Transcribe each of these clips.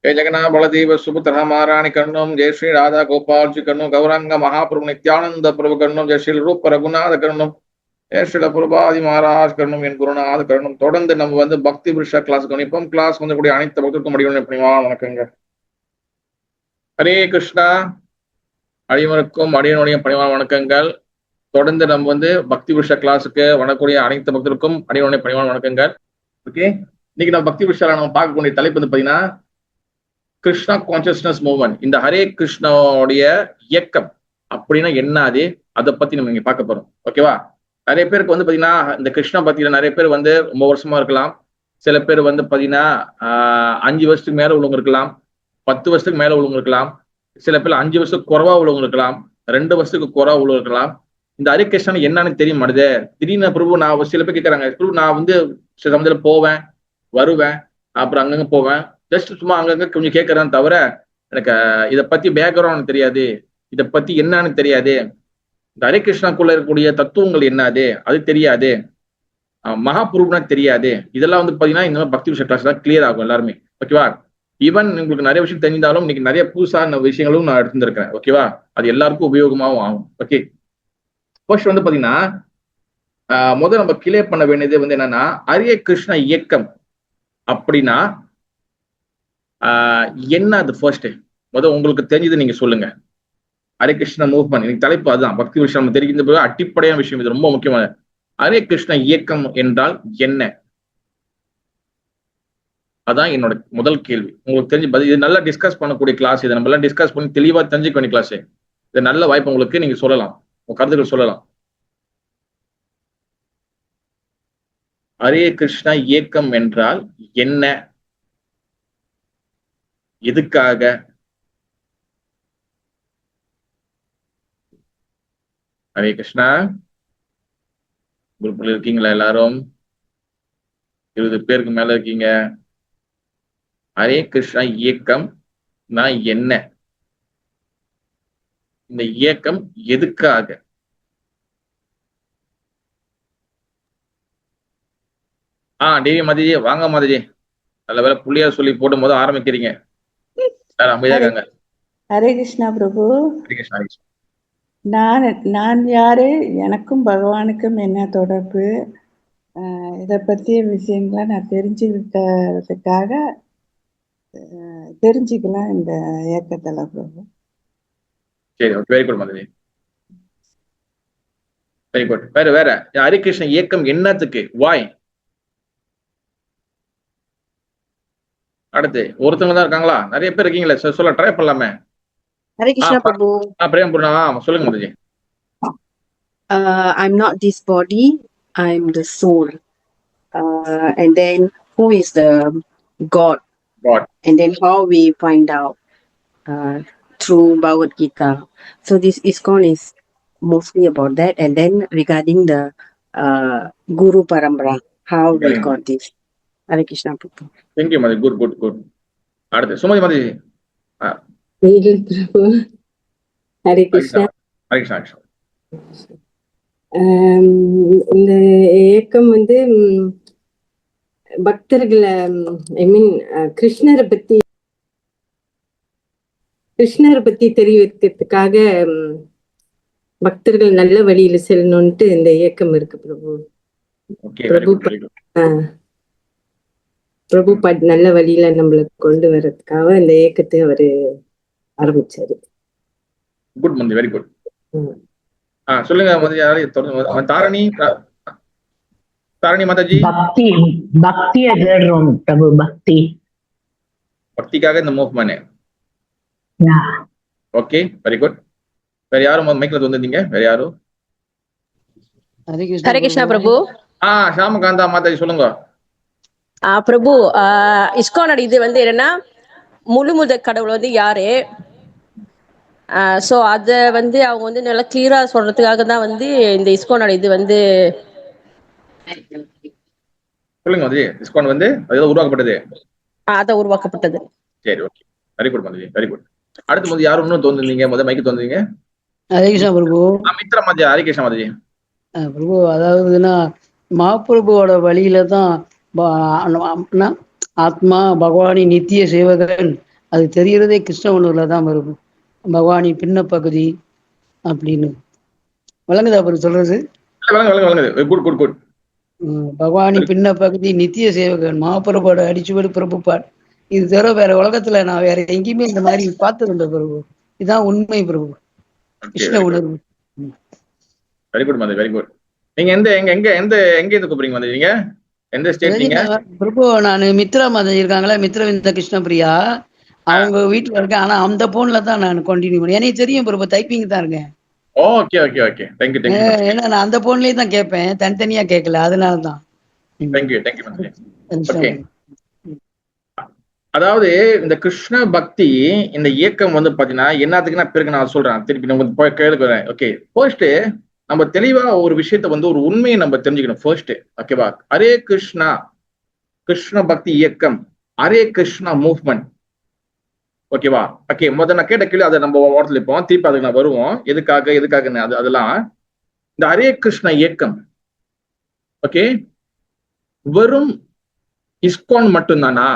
जय जगन्नाथ बलदेव सुभद्रा महारानी कर्णम, जय श्री राधा गोपाल जी कर्णम, गौरांग महाप्रभु नित्यानंद प्रभु कर्णम, जय श्री रूप रघुनाथ कर्णम, जय श्री प्रभाதி महाराज कर्णम, என் குருநாத கர்ணம். தொடர்ந்து நம்ம வந்து பக்தி விஷா கிளாஸ் கவனிப்போம். கிளாஸ் வந்து கூடிய அனைத்து பக்தருக்கும் அடிவனை பணிவான வணக்கங்க. ஹரே கிருஷ்ணா. அடிவனுக்கும் அடியனுடைய பணிவான வணக்கங்கள். தொடர்ந்து நம்ம வந்து பக்தி விஷா கிளாஸுக்கு வரக்கூடிய அனைத்து பக்தருக்கும் அடிவனுடைய பணிவான வணக்கங்கள். ஓகே, இன்னைக்கு நம்ம பக்தி விஷால நம்ம பார்க்கக்கூடிய தலைப்பு வந்து பாத்தீங்கன்னா கிருஷ்ணா கான்சியஸ்னஸ் மூவ்மெண்ட். இந்த ஹரே கிருஷ்ணாவுடைய இயக்கம் அப்படின்னா என்ன, அது அதை பத்தி நம்ம இங்க பார்க்க போறோம். ஓகேவா? நிறைய பேருக்கு வந்து பாத்தீங்கன்னா இந்த கிருஷ்ணா பத்தியில நிறைய பேர் வந்து ரொம்ப வருஷமா இருக்கலாம். சில பேர் வந்து பாத்தீங்கன்னா 5 வருஷத்துக்கு மேல உள்ளவங்க இருக்கலாம், 10 வருஷத்துக்கு மேல உள்ளவங்க இருக்கலாம், சில பேர் 5 வருஷத்துக்கு குறைவா உள்ளவங்க இருக்கலாம், 2 வருஷத்துக்கு குறைவா உள்ளவங்க இருக்கலாம். இந்த ஹரே கிருஷ்ணன் என்னன்னு தெரிய மாட்டுது. திடீர்னு பிரபு நான் சில பேர் கேட்கறாங்க, பிரபு நான் வந்து சில சமயத்துல போவேன் வருவேன் அப்புறம் அங்கங்க போவேன், ஜஸ்ட் சும்மா அங்கங்க கொஞ்சம் கேட்கறேன்னு தவிர எனக்கு இதை பத்தி பேக்ரவுண்ட் தெரியாது, இதை பத்தி என்னன்னு தெரியாது, இந்த ஹரே கிருஷ்ணாக்குள்ள இருக்கக்கூடிய தத்துவங்கள் என்னது அது தெரியாது, மகாபுருப்னா தெரியாது. இதெல்லாம் வந்து பாத்தீங்கன்னா இந்த மாதிரி பக்தி விஷய கிளாஸ் தான் கிளியர் ஆகும் எல்லாருமே. ஓகேவா? ஈவன் உங்களுக்கு நிறைய விஷயம் தெரிஞ்சாலும் இன்னைக்கு நிறைய புதுசான விஷயங்களும் நான் எடுத்துருக்கிறேன். ஓகேவா? அது எல்லாருக்கும் உபயோகமாகவும் ஆகும். ஓகே, ஃபர்ஸ்ட் வந்து பாத்தீங்கன்னா முதல் நம்ம கிளியர் பண்ண வேண்டியது வந்து என்னன்னா, ஹரே கிருஷ்ண இயக்கம் அப்படின்னா என்ன? அது ஃபர்ஸ்ட் முதல் உங்களுக்கு தெரிஞ்சது நீங்க சொல்லுங்க. ஹரே கிருஷ்ண மூவ்மெண்ட் இன்னைக்கு தலைப்பு அதுதான். பக்தி விஷயம் நம்ம தெரிவிக்கின்ற அடிப்படையான விஷயம், இது ரொம்ப முக்கியமான. ஹரே கிருஷ்ண இயக்கம் என்றால் என்ன? அதான் என்னோட முதல் கேள்வி. உங்களுக்கு தெரிஞ்சு பதில். இது நல்லா டிஸ்கஸ் பண்ணக்கூடிய கிளாஸ், இதை நம்ம எல்லாம் டிஸ்கஸ் பண்ணி தெளிவா தெரிஞ்சுக்க வேண்டிய கிளாஸ். இது நல்ல வாய்ப்பு உங்களுக்கு, நீங்க சொல்லலாம், உங்க கருத்துக்கள் சொல்லலாம். ஹரே கிருஷ்ணா இயக்கம் என்றால் என்ன, எதுக்காக? ஹரே கிருஷ்ணா. குரூப்ல இருக்கீங்களா எல்லாரும்? 20 பேருக்கு மேல இருக்கீங்க. ஹரே கிருஷ்ணா இயக்கம் நான் என்ன, இந்த இயக்கம் எதுக்காக? தேவி மாதாஜி வாங்க மாதாஜி. நல்ல வேலை புள்ளியா சொல்லி போடும் போது ஆரம்பிக்கிறீங்க. அமைதியா இருக்காங்க. ஹரே கிருஷ்ணா பிரபு. ஹரே கிருஷ்ணா. நான் யாரு, எனக்கும் பகவானுக்கும் என்ன தொடர்பு, இதை பற்றிய விஷயங்களை நான் தெரிஞ்சுக்கிட்டதுக்காக தெரிஞ்சுக்கலாம் இந்த இயக்கத்துல பிரபு. சரி, very good Mataji, very good. வேற ஹரே கிருஷ்ண இயக்கம் என்னத்துக்கு, வாய்? அடுத்து ஒருத்தவங்க தான் இருக்காங்களா? நிறைய பேர் இருக்கீங்களா? சொல்ல ட்ரை பண்ணலாமே. ஹரே கிருஷ்ணா பிரபு. பிரேம் பூர்ணா சொல்லுங்க Mataji. I'm not this body, I'm the soul. And then who is the God? And then how we find out through Bhagavad Gita. So this ISKCON is mostly about that. And then regarding the Guru Parambara, how we got this. Hare Krishna Prabhu. Thank you Madhi. Good. அடுத்து சுமதி மாதாஜி. ஹரே கிருஷ்ணா. ஹரே கிருஷ்ணா. இந்த இயக்கம் வந்து பக்தர்களை கிருஷ்ணரை பத்தி தெரிவிக்கிறதுக்காக பக்தர்கள் நல்ல வழியில செல்லணும்ட்டு இந்த இயக்கம் இருக்கு பிரபு. பிரபு நல்ல வழியில நம்மள கொண்டு வர்றதுக்காக இந்த இயக்கத்தை அவரு ஆரம்பிச்சாரு. குட் மந்தி, வெரி குட். சொல்லுங்க தாரணி. தாரணி மாதாஜி. பக்திய தேடுறோம் பிரபு. பக்திக்காக இந்த மூவ்மெண்ட். Okay, very good. வேற யாரும் மைக்ல வந்திருந்தீங்க? வேற யாரும்? ஹரே கிருஷ்ணா பிரபு. ஷாமகாந்தா மாதாஜி சொல்லுங்க. பிரபு, இஸ்கானோட இது வந்து என்னன்னா முழு முதற் கடவுள் வந்து யாரு, ஸோ அதை வந்து அவங்க வந்து நல்லா கிளியரா சொல்றதுக்காக தான் வந்து இந்த இஸ்கானோட இது வந்து. சொல்லுங்க மதி. இஸ்கான் வந்து உருவாக்கப்பட்டது. அதான் உருவாக்கப்பட்டது. சரி, ஓகே, வெரி குட் மதி, வெரி குட். அடுத்து வந்து யாரும் இன்னும் தோன்றுனீங்க? முதல் மைக்கு தோன்றுனீங்க. ஹரே கிருஷ்ணா பிரபு. மித்ரா மாதாஜி. ஹரே கிருஷ்ணா மாதாஜி. பிரபு, அதாவதுன்னா மகாபிரபுவோட வழியில தான் ஆத்மா பகவானின் நித்திய சேவகன் அது தெரியறதே கிருஷ்ணவனூர்ல தான் பிரபு. பவானி பின்ன பகுதி அப்படின்னு வழங்குதா பிரபு சொல்றது? வழங்குது. Good good good. பவானி பின்ன பகுதி நித்திய சேவகன் மகாபிரபோட அடிச்சுவடு பிரபுபாட். இது தவிர வேற உலகத்துல நான் வேற எங்கேயுமே இந்த மாதிரி பார்த்ததில்லை பிரபு. இதுதான் உண்மை பிரபு. கிருஷ்ண உணர்வு. வெரி குட் மதி, வெரி குட். நீங்க எங்க இருந்து கூப்பிடுறீங்க மதி? நீங்க எந்த ஸ்டேட் நீங்க? பிரபு நான் மித்ரா மதம் இருக்காங்களா, மித்ரவிந்த கிருஷ்ணபிரியா, அவங்க வீட்டுல இருக்கேன். ஆனா அந்த போன்ல தான் நான் கண்டினியூ பண்ணேன். எனக்கு தெரியும் பிரபு, டைப்பிங் தான் இருக்கேன். Okay okay okay. Thank you. ஏன்னா நான் அந்த போன்லயே தான் கேட்பேன், தனித்தனியா கேட்கல, அதனால தான். Thank you Mathi. ஓகே. அதாவது இந்த கிருஷ்ண பக்தி இந்த இயக்கம் வந்து பாத்தீங்கன்னா என்னத்துக்குன்னா பிறகு நான் சொல்றேன், திருப்பி நம்ம கேளுக்கிறேன். ஓகே, ஃபர்ஸ்ட் நம்ம தெளிவா ஒரு விஷயத்த வந்து ஒரு உண்மையை நம்ம தெரிஞ்சுக்கணும் ஃபர்ஸ்ட். ஓகேவா? ஹரே கிருஷ்ணா கிருஷ்ண பக்தி இயக்கம், ஹரே கிருஷ்ணா மூவ்மெண்ட். ஓகேவா? ஓகே, முதல்ல நான் கேட்ட கேள்வி அதை நம்ம ஓரத்தில் இருப்போம், திருப்பி அதுக்கு நான் வருவோம். எதுக்காக அதெல்லாம் இந்த ஹரே கிருஷ்ண இயக்கம் ஓகே வெறும் இஸ்கான் மட்டும்தானா,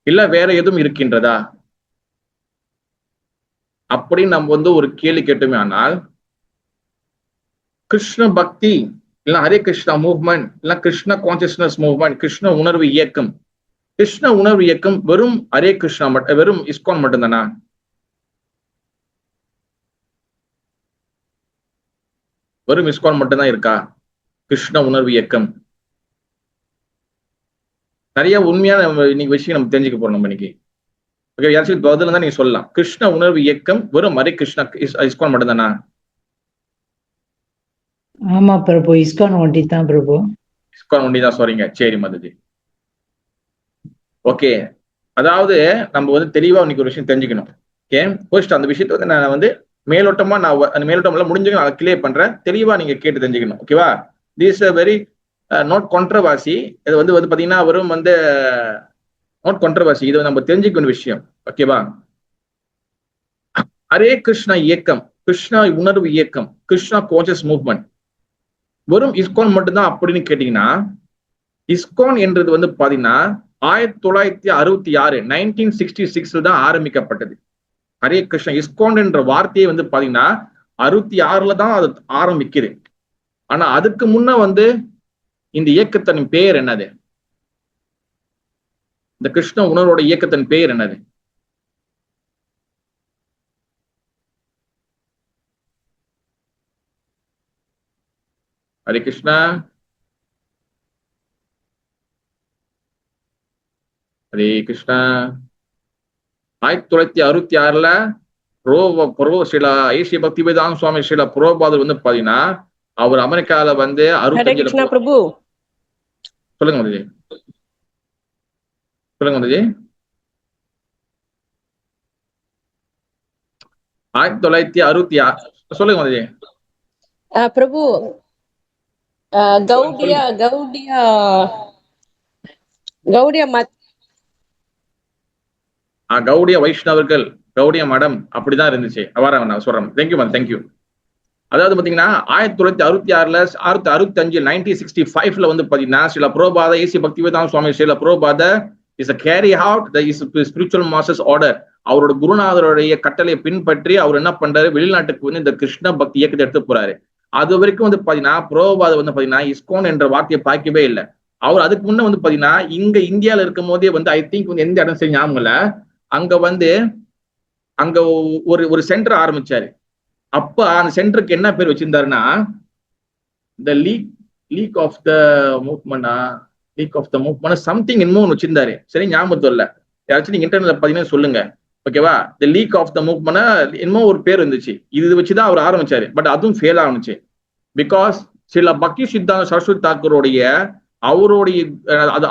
இல்ல வேற எதுவும் இருக்கின்றதா அப்படின்னு நம்ம வந்து ஒரு கேள்வி கேட்டுமே ஆனால், கிருஷ்ண பக்தி இல்ல ஹரே கிருஷ்ணா மூவ்மெண்ட் இல்ல கிருஷ்ண கான்சியஸ்னஸ் மூவ்மெண்ட், கிருஷ்ண உணர்வு இயக்கம், கிருஷ்ண உணர்வு இயக்கம் வெறும் ஹரே கிருஷ்ணா வெறும் இஸ்கான் மட்டும்தானா? வெறும் இஸ்கான் மட்டும்தான் இருக்கா கிருஷ்ண உணர்வு இயக்கம்? நிறைய உண்மையான இன்னைக்கு விஷயம் நம்ம தெரிஞ்சுக்க போறோம் நம்ம இன்னைக்கு. ஓகே, யாராச்சும் பதில் தான் நீங்க சொல்லலாம். கிருஷ்ண உணர்வு இயக்கம் வெறும் ஹரே கிருஷ்ணா இஸ்கான் மட்டும்தானா? ஆமா பிரபு, இஸ்கான் ஒண்டி தான் பிரபு. இஸ்கான் ஒண்டி தான் சொல்றீங்க. சரி மதுஜி. ஓகே, அதாவது நம்ம வந்து தெளிவா இன்னைக்கு ஒரு விஷயம் தெரிஞ்சுக்கணும். ஓகே, ஃபர்ஸ்ட் அந்த விஷயத்தை வந்து நான் வந்து மேலோட்டமா அந்த மேலோட்டம்ல முடிஞ்சுக்கணும், அதை கிளியர் பண்றேன். தெளிவா நீங்க கேட்டு தெரிஞ்சுக்கணும். ஓகேவா? This very not controversy. இது வந்து பாத்தீங்கன்னா வெறும் வந்து நாட் கான்ட்ரவர்சி, இது நம்ம தெரிஞ்சுக்கணும் விஷயம். ஓகேவா? ஹரே கிருஷ்ணா இயக்கம், கிருஷ்ணா உணர்வு இயக்கம், கிருஷ்ணா கான்சியஸ் மூவ்மெண்ட் வெறும் இஸ்கான் மட்டும்தான் அப்படின்னு கேட்டீங்கன்னா, இஸ்கான் என்றது வந்து பாத்தீங்கன்னா 1966 1966 தான் ஆரம்பிக்கப்பட்டது. ஹரே கிருஷ்ணா இஸ்கான் என்ற வார்த்தையை வந்து பாத்தீங்கன்னா 66 தான் அது ஆரம்பிக்குது. ஆனா அதுக்கு முன்ன வந்து இந்த இயக்கத்தின் பெயர் என்னது? இந்த கிருஷ்ண உணர்வோட இயக்கத்தின் பெயர் என்னது? ஹரே கிருஷ்ணா. ஹரே கிருஷ்ணா. 1966 ஸ்ரீல ஐஸ்வர்ய பக்தி வேதாந்த சுவாமி ஸ்ரீல புரோபாதர் வந்து பாத்தீங்கன்னா அவர் அமெரிக்கால வந்து 65 பிரபு சொல்லுங்க மதுஜி. சொல்லுங்க மதுஜி. 1966 சொல்லுங்க மதுஜி. பிரபு கௌடியா கௌடியா கௌடியா மத் கௌடிய வைஷ்ணவர்கள், கௌடிய மடம் அப்படிதான் இருந்துச்சு. அவ்வாறு நான் சொல்றேன். Thank you ma'am, thank you. அதாவது பாத்தீங்கன்னா 1966 1965 1965 வந்து பாத்தீங்கன்னா Srila புரோபாத AC Bhakti Vedanta Swami Srila Prabhupada is carry out the spiritual master's order. அவரோட குருநாதருடைய கட்டளையை பின்பற்றி அவர் என்ன பண்றாரு, வெளிநாட்டுக்கு வந்து இந்த கிருஷ்ண பக்தி இயக்கத்தை எடுத்து போறாரு. அது வரைக்கும் வந்து பாத்தீங்கன்னா புரோபாத வந்து பாத்தீங்கன்னா இஸ்கான் என்ற வார்த்தையை பார்க்கவே இல்லை. அவர் அதுக்கு முன்ன வந்து பாத்தீங்கன்னா இங்க இந்தியாவில இருக்கும் போதே வந்து ஐ திங்க் வந்து எந்த இடம் சரி ஞாபகம் இல்ல, அங்க வந்து அங்க ஒரு சென்டர் ஆரம்பிச்சாரு. அப்ப அந்த சென்டருக்கு என்ன பேர் வச்சிருந்தாருன்னா the league of the movement something இன்னும் வச்சிருந்தாரு. சரி ஞாபகத்துல இல்ல, யாராச்சும் நீங்க இன்டர்நெட்ல பாத்தீங்கன்னா சொல்லுங்க. ஓகேவா? The league of the movement இன்னும் ஒரு பேர் இருந்துச்சு. இது வச்சுதான் அவர் ஆரம்பிச்சாரு. பட் அதுவும் ஃபெயில் ஆனிச்சு. பிகாஸ் சில பக்தி சித்தாந்த சரஸ்வதி தாக்கூருடைய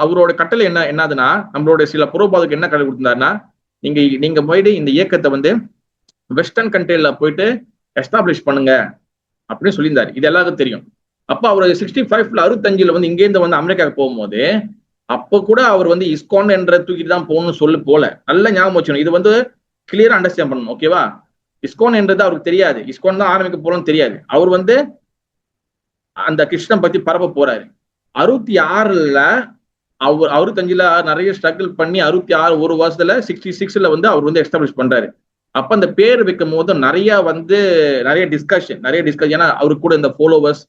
அவரோட கட்டளை என்னதுன்னா, நம்மளுடைய சில புரோபாதுக்கு என்ன கட்டளை கொடுத்திருந்தாருன்னா, நீங்க போயிட்டு இந்த இயக்கத்தை வந்து வெஸ்டர்ன் கண்ட்ரில போயிட்டு எஸ்டாப்ளிஷ் பண்ணுங்க அப்படின்னு சொல்லியிருந்தாரு. இது எல்லாருக்கும் தெரியும். அப்ப அவர் 65 வந்து இங்கேருந்து வந்து அமெரிக்காவுக்கு போகும்போது அப்ப கூட அவர் வந்து இஸ்கான் என்ற தூக்கிட்டு தான் போகணும்னு சொல்லி போல. நல்ல ஞாபகம் வச்சுக்கணும். இது வந்து கிளியரா அண்டர்ஸ்டாண்ட் பண்ணணும். ஓகேவா? இஸ்கான் என்றது அவருக்கு தெரியாது, இஸ்கான் தான் ஆரம்பிக்க போறோம்னு தெரியாது. அவர் வந்து அந்த கிருஷ்ணன் பத்தி பரப்ப போறாரு. 66 அவர் 65 நிறைய ஸ்ட்ரகிள் பண்ணி 66 ஒரு வருஷத்துல 66 வந்து அவர் வந்து எஸ்டாப்ளிஷ் பண்றாரு. அப்ப அந்த பேர் வைக்கும் போது நிறைய டிஸ்கஷன் ஏன்னா அவருக்கு கூட இந்த ஃபாலோவர்ஸ்,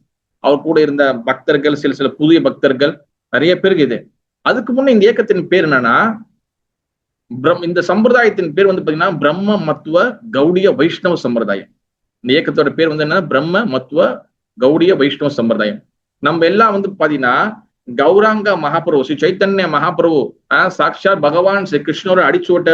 அவர் கூட இருந்த பக்தர்கள், சில புதிய பக்தர்கள் நிறைய பேருக்கு இது. அதுக்கு முன்ன இந்த இயக்கத்தின் பேர் என்னன்னா, இந்த சம்பிரதாயத்தின் பேர் வந்து பாத்தீங்கன்னா பிரம்ம மத்துவ கௌடிய வைஷ்ணவ சம்பிரதாயம். இந்த இயக்கத்தோட பேர் வந்து என்ன, பிரம்ம மத்துவ கௌடிய வைஷ்ணவ சம்பிரதாயம். நம்ம எல்லாம் வந்து பாத்தீங்கன்னா கௌராங்க மகாபிரபு, ஸ்ரீ சைத்தன்ய மகாபிரபு சாட்சாத் பகவான் ஸ்ரீ கிருஷ்ணரோட அடிச்சுவட்ட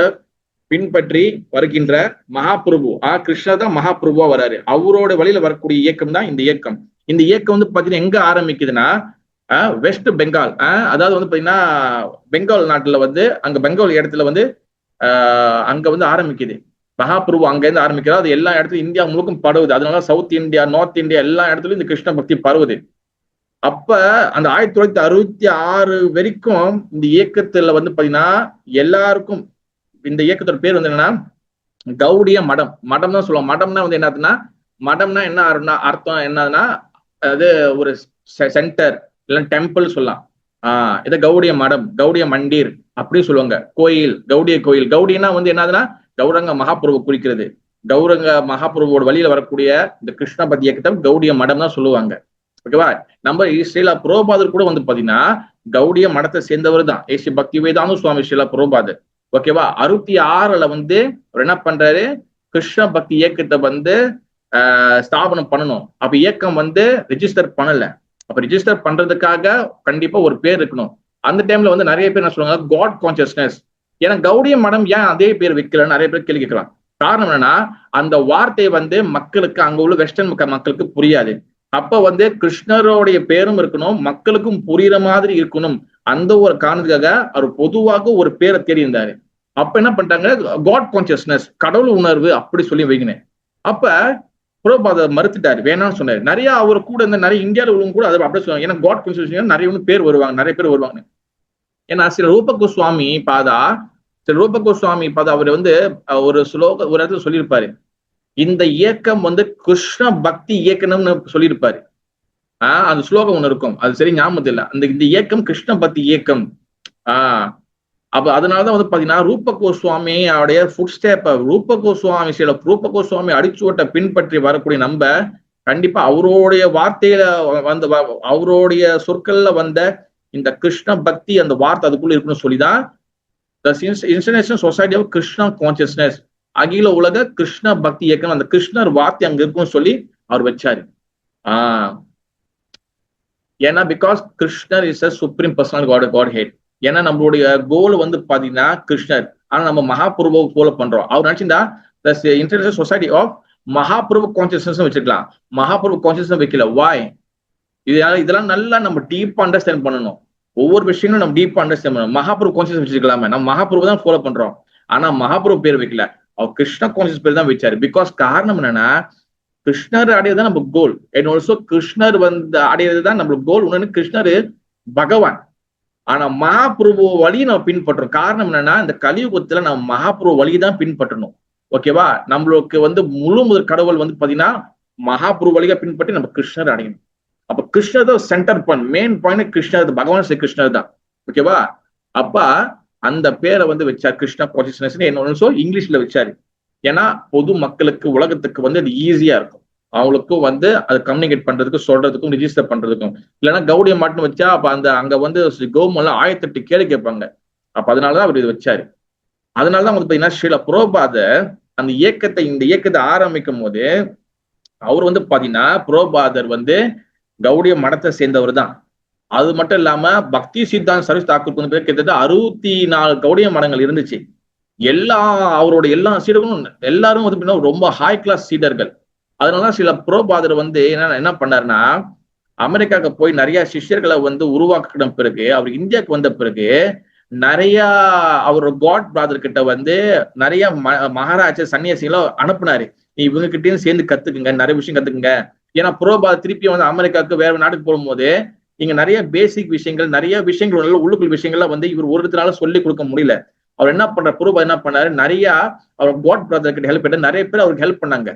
பின்பற்றி வருகின்ற மகாபிரபு, கிருஷ்ணர் தான் மகாபிரபுவா வராரு. அவரோட வழியில வரக்கூடிய இயக்கம் தான் இந்த இயக்கம். இந்த இயக்கம் வந்து பாத்தீங்கன்னா எங்க ஆரம்பிக்குதுன்னா வெஸ்ட் பெங்கால், அதாவது வந்து பாத்தீங்கன்னா பெங்கால் நாட்டுல வந்து அங்க பெங்கால் இடத்துல வந்து அங்க வந்து ஆரம்பிக்குது. மகாபிரபு அங்க இருந்து ஆரம்பிக்கிறார். அது எல்லா இடத்துலயும் இந்தியா முழுக்கும் பரவுது. அதனால சவுத் இந்தியா, நார்த் இந்தியா எல்லா இடத்துலயும் இந்த கிருஷ்ண பக்தி பரவுது. அப்ப அந்த 1966 வரைக்கும் இந்த இயக்கத்துல வந்து பாத்தீங்கன்னா எல்லாருக்கும் இந்த இயக்கத்தோட பேர் வந்து என்னன்னா கௌடிய மடம். மடம் தான் சொல்லுவோம். மடம்னா வந்து என்னதுன்னா, மடம்னா என்ன அர்த்தம் என்னதுன்னா, அது ஒரு சென்டர் இல்ல டெம்பிள் சொல்லலாம். இதை கௌடிய மடம், கௌடிய மண்டீர் அப்படின்னு சொல்லுவாங்க. கோயில், கௌடிய கோயில். கௌடியனா வந்து என்னதுன்னா கௌரங்க மகாபிரபு குறிக்கிறது. கௌரங்க மகாபிரபுவோட வழியில வரக்கூடிய இந்த கிருஷ்ண பக்தி இயக்கத்தை கௌடிய மடம் தான் சொல்லுவாங்க. ஓகேவா? நம்ம ஸ்ரீலா புரோபாதர் கூட வந்து பாத்தீங்கன்னா கௌடிய மடத்தை சேர்ந்தவர் தான். ஏசி பக்தி வேதாந்த சுவாமி ஸ்ரீலா புரோபாதர். ஓகேவா? 66 வந்து அவர் என்ன பண்றாரு, கிருஷ்ண பக்தி இயக்கத்தை வந்து ஸ்தாபனம் பண்ணணும். அப்ப இயக்கம் வந்து ரெஜிஸ்டர் பண்ணல. அப்ப ரெஜிஸ்டர் பண்றதுக்காக கண்டிப்பா ஒரு பேர் இருக்கணும். அந்த டைம்ல வந்து நிறைய பேர் என்ன சொல்லுவாங்க, காட் கான்சியஸ்னஸ். ஏன்னா கௌடிய மடம் ஏன் அதே பேர் வைக்கலன்னு நிறைய பேர் கேள்வி கேட்கலாம். காரணம் என்னன்னா, அந்த வார்த்தை வந்து மக்களுக்கு, அங்க உள்ள வெஸ்டர்ன் மக்களுக்கு புரியாது. அப்ப வந்து கிருஷ்ணருடைய பேரும் இருக்கணும், மக்களுக்கும் புரியுற மாதிரி இருக்கணும். அந்த ஒரு காரணத்துக்காக அவர் பொதுவாக ஒரு பேரை தேடி இருந்தாரு. அப்ப என்ன பண்ணிட்டாங்க, காட் கான்சியஸ்னஸ், கடவுள் உணர்வு அப்படி சொல்லி வைக்கினேன். அப்ப புரோபாதர் மறுத்துட்டாரு, வேணாம்னு சொன்னாரு. நிறைய அவர் கூட இந்த நிறைய இந்தியாவில் உள்ளவங்க கூட அதை அப்படியே சொல்லுவாங்க. ஏன்னா காட் கான்சியஸ்னஸ் நிறைய பேர் வருவாங்க. ஏன்னா சில ரூப கோஸ்வாமி பாதா அவர் வந்து ஒரு இடத்துல சொல்லியிருப்பாரு, இந்த இயக்கம் வந்து கிருஷ்ண பக்தி இயக்கம்னு சொல்லியிருப்பாரு. அந்த ஸ்லோகம் ஒண்ணு இருக்கும், அது சரி ஞாபகம் இல்லை. இந்த இயக்கம் கிருஷ்ண பக்தி இயக்கம். அப்ப அதனாலதான் வந்து பாத்தீங்கன்னா ரூப கோஸ்வாமி அவருடைய ஃபுட் ஸ்டெப், ரூப கோஸ்வாமி அடிச்சுவட்டை பின்பற்றி வரக்கூடிய நம்ம கண்டிப்பா அவருடைய வார்த்தையில வந்து, அவருடைய சொற்கள்ல வந்த இந்த கிருஷ்ண பக்தி அந்த வார்த்தை அதுக்குள்ள இருக்குன்னு சொல்லிதான் international society of Krishna consciousness, அகில உலக கிருஷ்ண பக்தி இயக்கம், அந்த கிருஷ்ணர் வார்த்தை அங்க இருக்குன்னு சொல்லி அவர் வச்சாரு. ஏன்னா பிகாஸ் கிருஷ்ணர் is a supreme personal Godhead. ஏன்னா நம்மளுடைய கோல் வந்து பாத்தீங்கன்னா கிருஷ்ணர். ஆனா நம்ம மகாபிரபுவை ஃபாலோ பண்றோம். அவர் நினைச்சிருந்தா international society of Mahaprabhu consciousness வச்சிருக்கலாம். மகாபிரபு கான்சியஸ்னஸ் வைக்கல. வாய்? இதெல்லாம் நல்லா நம்ம டீப்பா அண்டர்ஸ்டாண்ட் பண்ணணும். ஒவ்வொரு விஷயங்களும் நம்ம டீப்பா அண்டர்ஸ்டாண்ட் பண்ணணும். மகாபிரபு கான்சியஸ் வச்சிருக்கலாமே, நம்ம மகாபிரபு தான் ஃபாலோ பண்றோம். ஆனா மகாபிரபு பேர் வைக்கல, அவர் கிருஷ்ண கான்சியஸ் பேர் தான் வச்சாரு. பிகாஸ் காரணம் என்னன்னா, கிருஷ்ணர் அடையதான் நம்ம கோல். அண்ட் ஆல்சோ கிருஷ்ணர் வந்து அடையிறதுதான் நம்மளுக்கு கோல். இன்னொன்னு கிருஷ்ணர் பகவான். ஆனா மகாபிரபு வழியை நம்ம பின்பற்றோம். காரணம் என்னன்னா, இந்த கலியுகத்துல நம்ம மகாபிரபு வழியை தான் பின்பற்றணும். ஓகேவா? நம்மளுக்கு வந்து முழு முதல் கடவுள் வந்து பாத்தீங்கன்னா மகாபிரபு வழியை பின்பற்றி நம்ம கிருஷ்ணர் அடையணும். அப்ப கிருஷ்ணர் தான் சென்டர் பாயிண்ட், மெயின் பாயிண்ட் கிருஷ்ணர், பகவான் ஸ்ரீ கிருஷ்ணர் தான். ஓகேவா? அப்ப அந்த பேரை வந்து வச்சார் கிருஷ்ணா கான்சியஸ்னஸ். என்ன இங்கிலீஷ்ல வச்சாரு. ஏன்னா பொது மக்களுக்கு, உலகத்துக்கு வந்து அது ஈஸியா இருக்கும். அவங்களுக்கும் வந்து அது கம்யூனிகேட் பண்றதுக்கும், சொல்றதுக்கும், ரிஜிஸ்டர் பண்றதுக்கும். இல்லைன்னா கௌடிய மட்டும் வச்சா அப்ப அங்க வந்து கவர்மெண்ட்ல 1008 கேள்வி கேட்பாங்க. அப்ப அதனாலதான் அவர் இது வச்சாரு. அதனாலதான் வந்து பாத்தீங்கன்னா ஸ்ரீல புரோபாதர் இந்த இயக்கத்தை ஆரம்பிக்கும் போது அவர் வந்து பாத்தீங்கன்னா புரோபாதர் வந்து கௌடிய மடத்தை சேர்ந்தவர் தான். அது மட்டும் இல்லாம பக்தி சித்தாந்த் சர்வீஸ் தாக்கூருக்கு வந்து கிட்டத்தட்ட 64 கௌடிய மடங்கள் இருந்துச்சு. அவரோட எல்லா சீடர்களும் எல்லாரும் வந்து ரொம்ப ஹை கிளாஸ் சீடர்கள். அதனாலதான் சில புரோபாதர் வந்து என்ன பண்ணாருன்னா, அமெரிக்காவுக்கு போய் நிறைய சிஷ்யர்களை வந்து உருவாக்கின பிறகு, அவர் இந்தியாவுக்கு வந்த பிறகு நிறைய அவரோட காட் பிராதர் கிட்ட வந்து நிறைய மகாராஜா சன்னியாசிகளை அனுப்புனாரு. இவங்க கிட்டயும் சேர்ந்து கத்துக்குங்க, நிறைய விஷயம் கத்துக்குங்க. ஏன்னா புரோபாதர் திருப்பி வந்து அமெரிக்காவுக்கு வேற நாட்டுக்கு போகும்போது இங்க நிறைய பேசிக் விஷயங்கள், நிறைய விஷயங்கள், உள்ளுக்குள் விஷயங்கள்லாம் வந்து இவர் ஒருத்தரால சொல்லி கொடுக்க முடியல. அவர் என்ன பண்றாரு, புரோபாதர் என்ன பண்ணாரு, நிறைய அவர் காட் பிராதர் கிட்ட ஹெல்ப் பண்ண நிறைய பேர் அவருக்கு ஹெல்ப் பண்ணாங்க.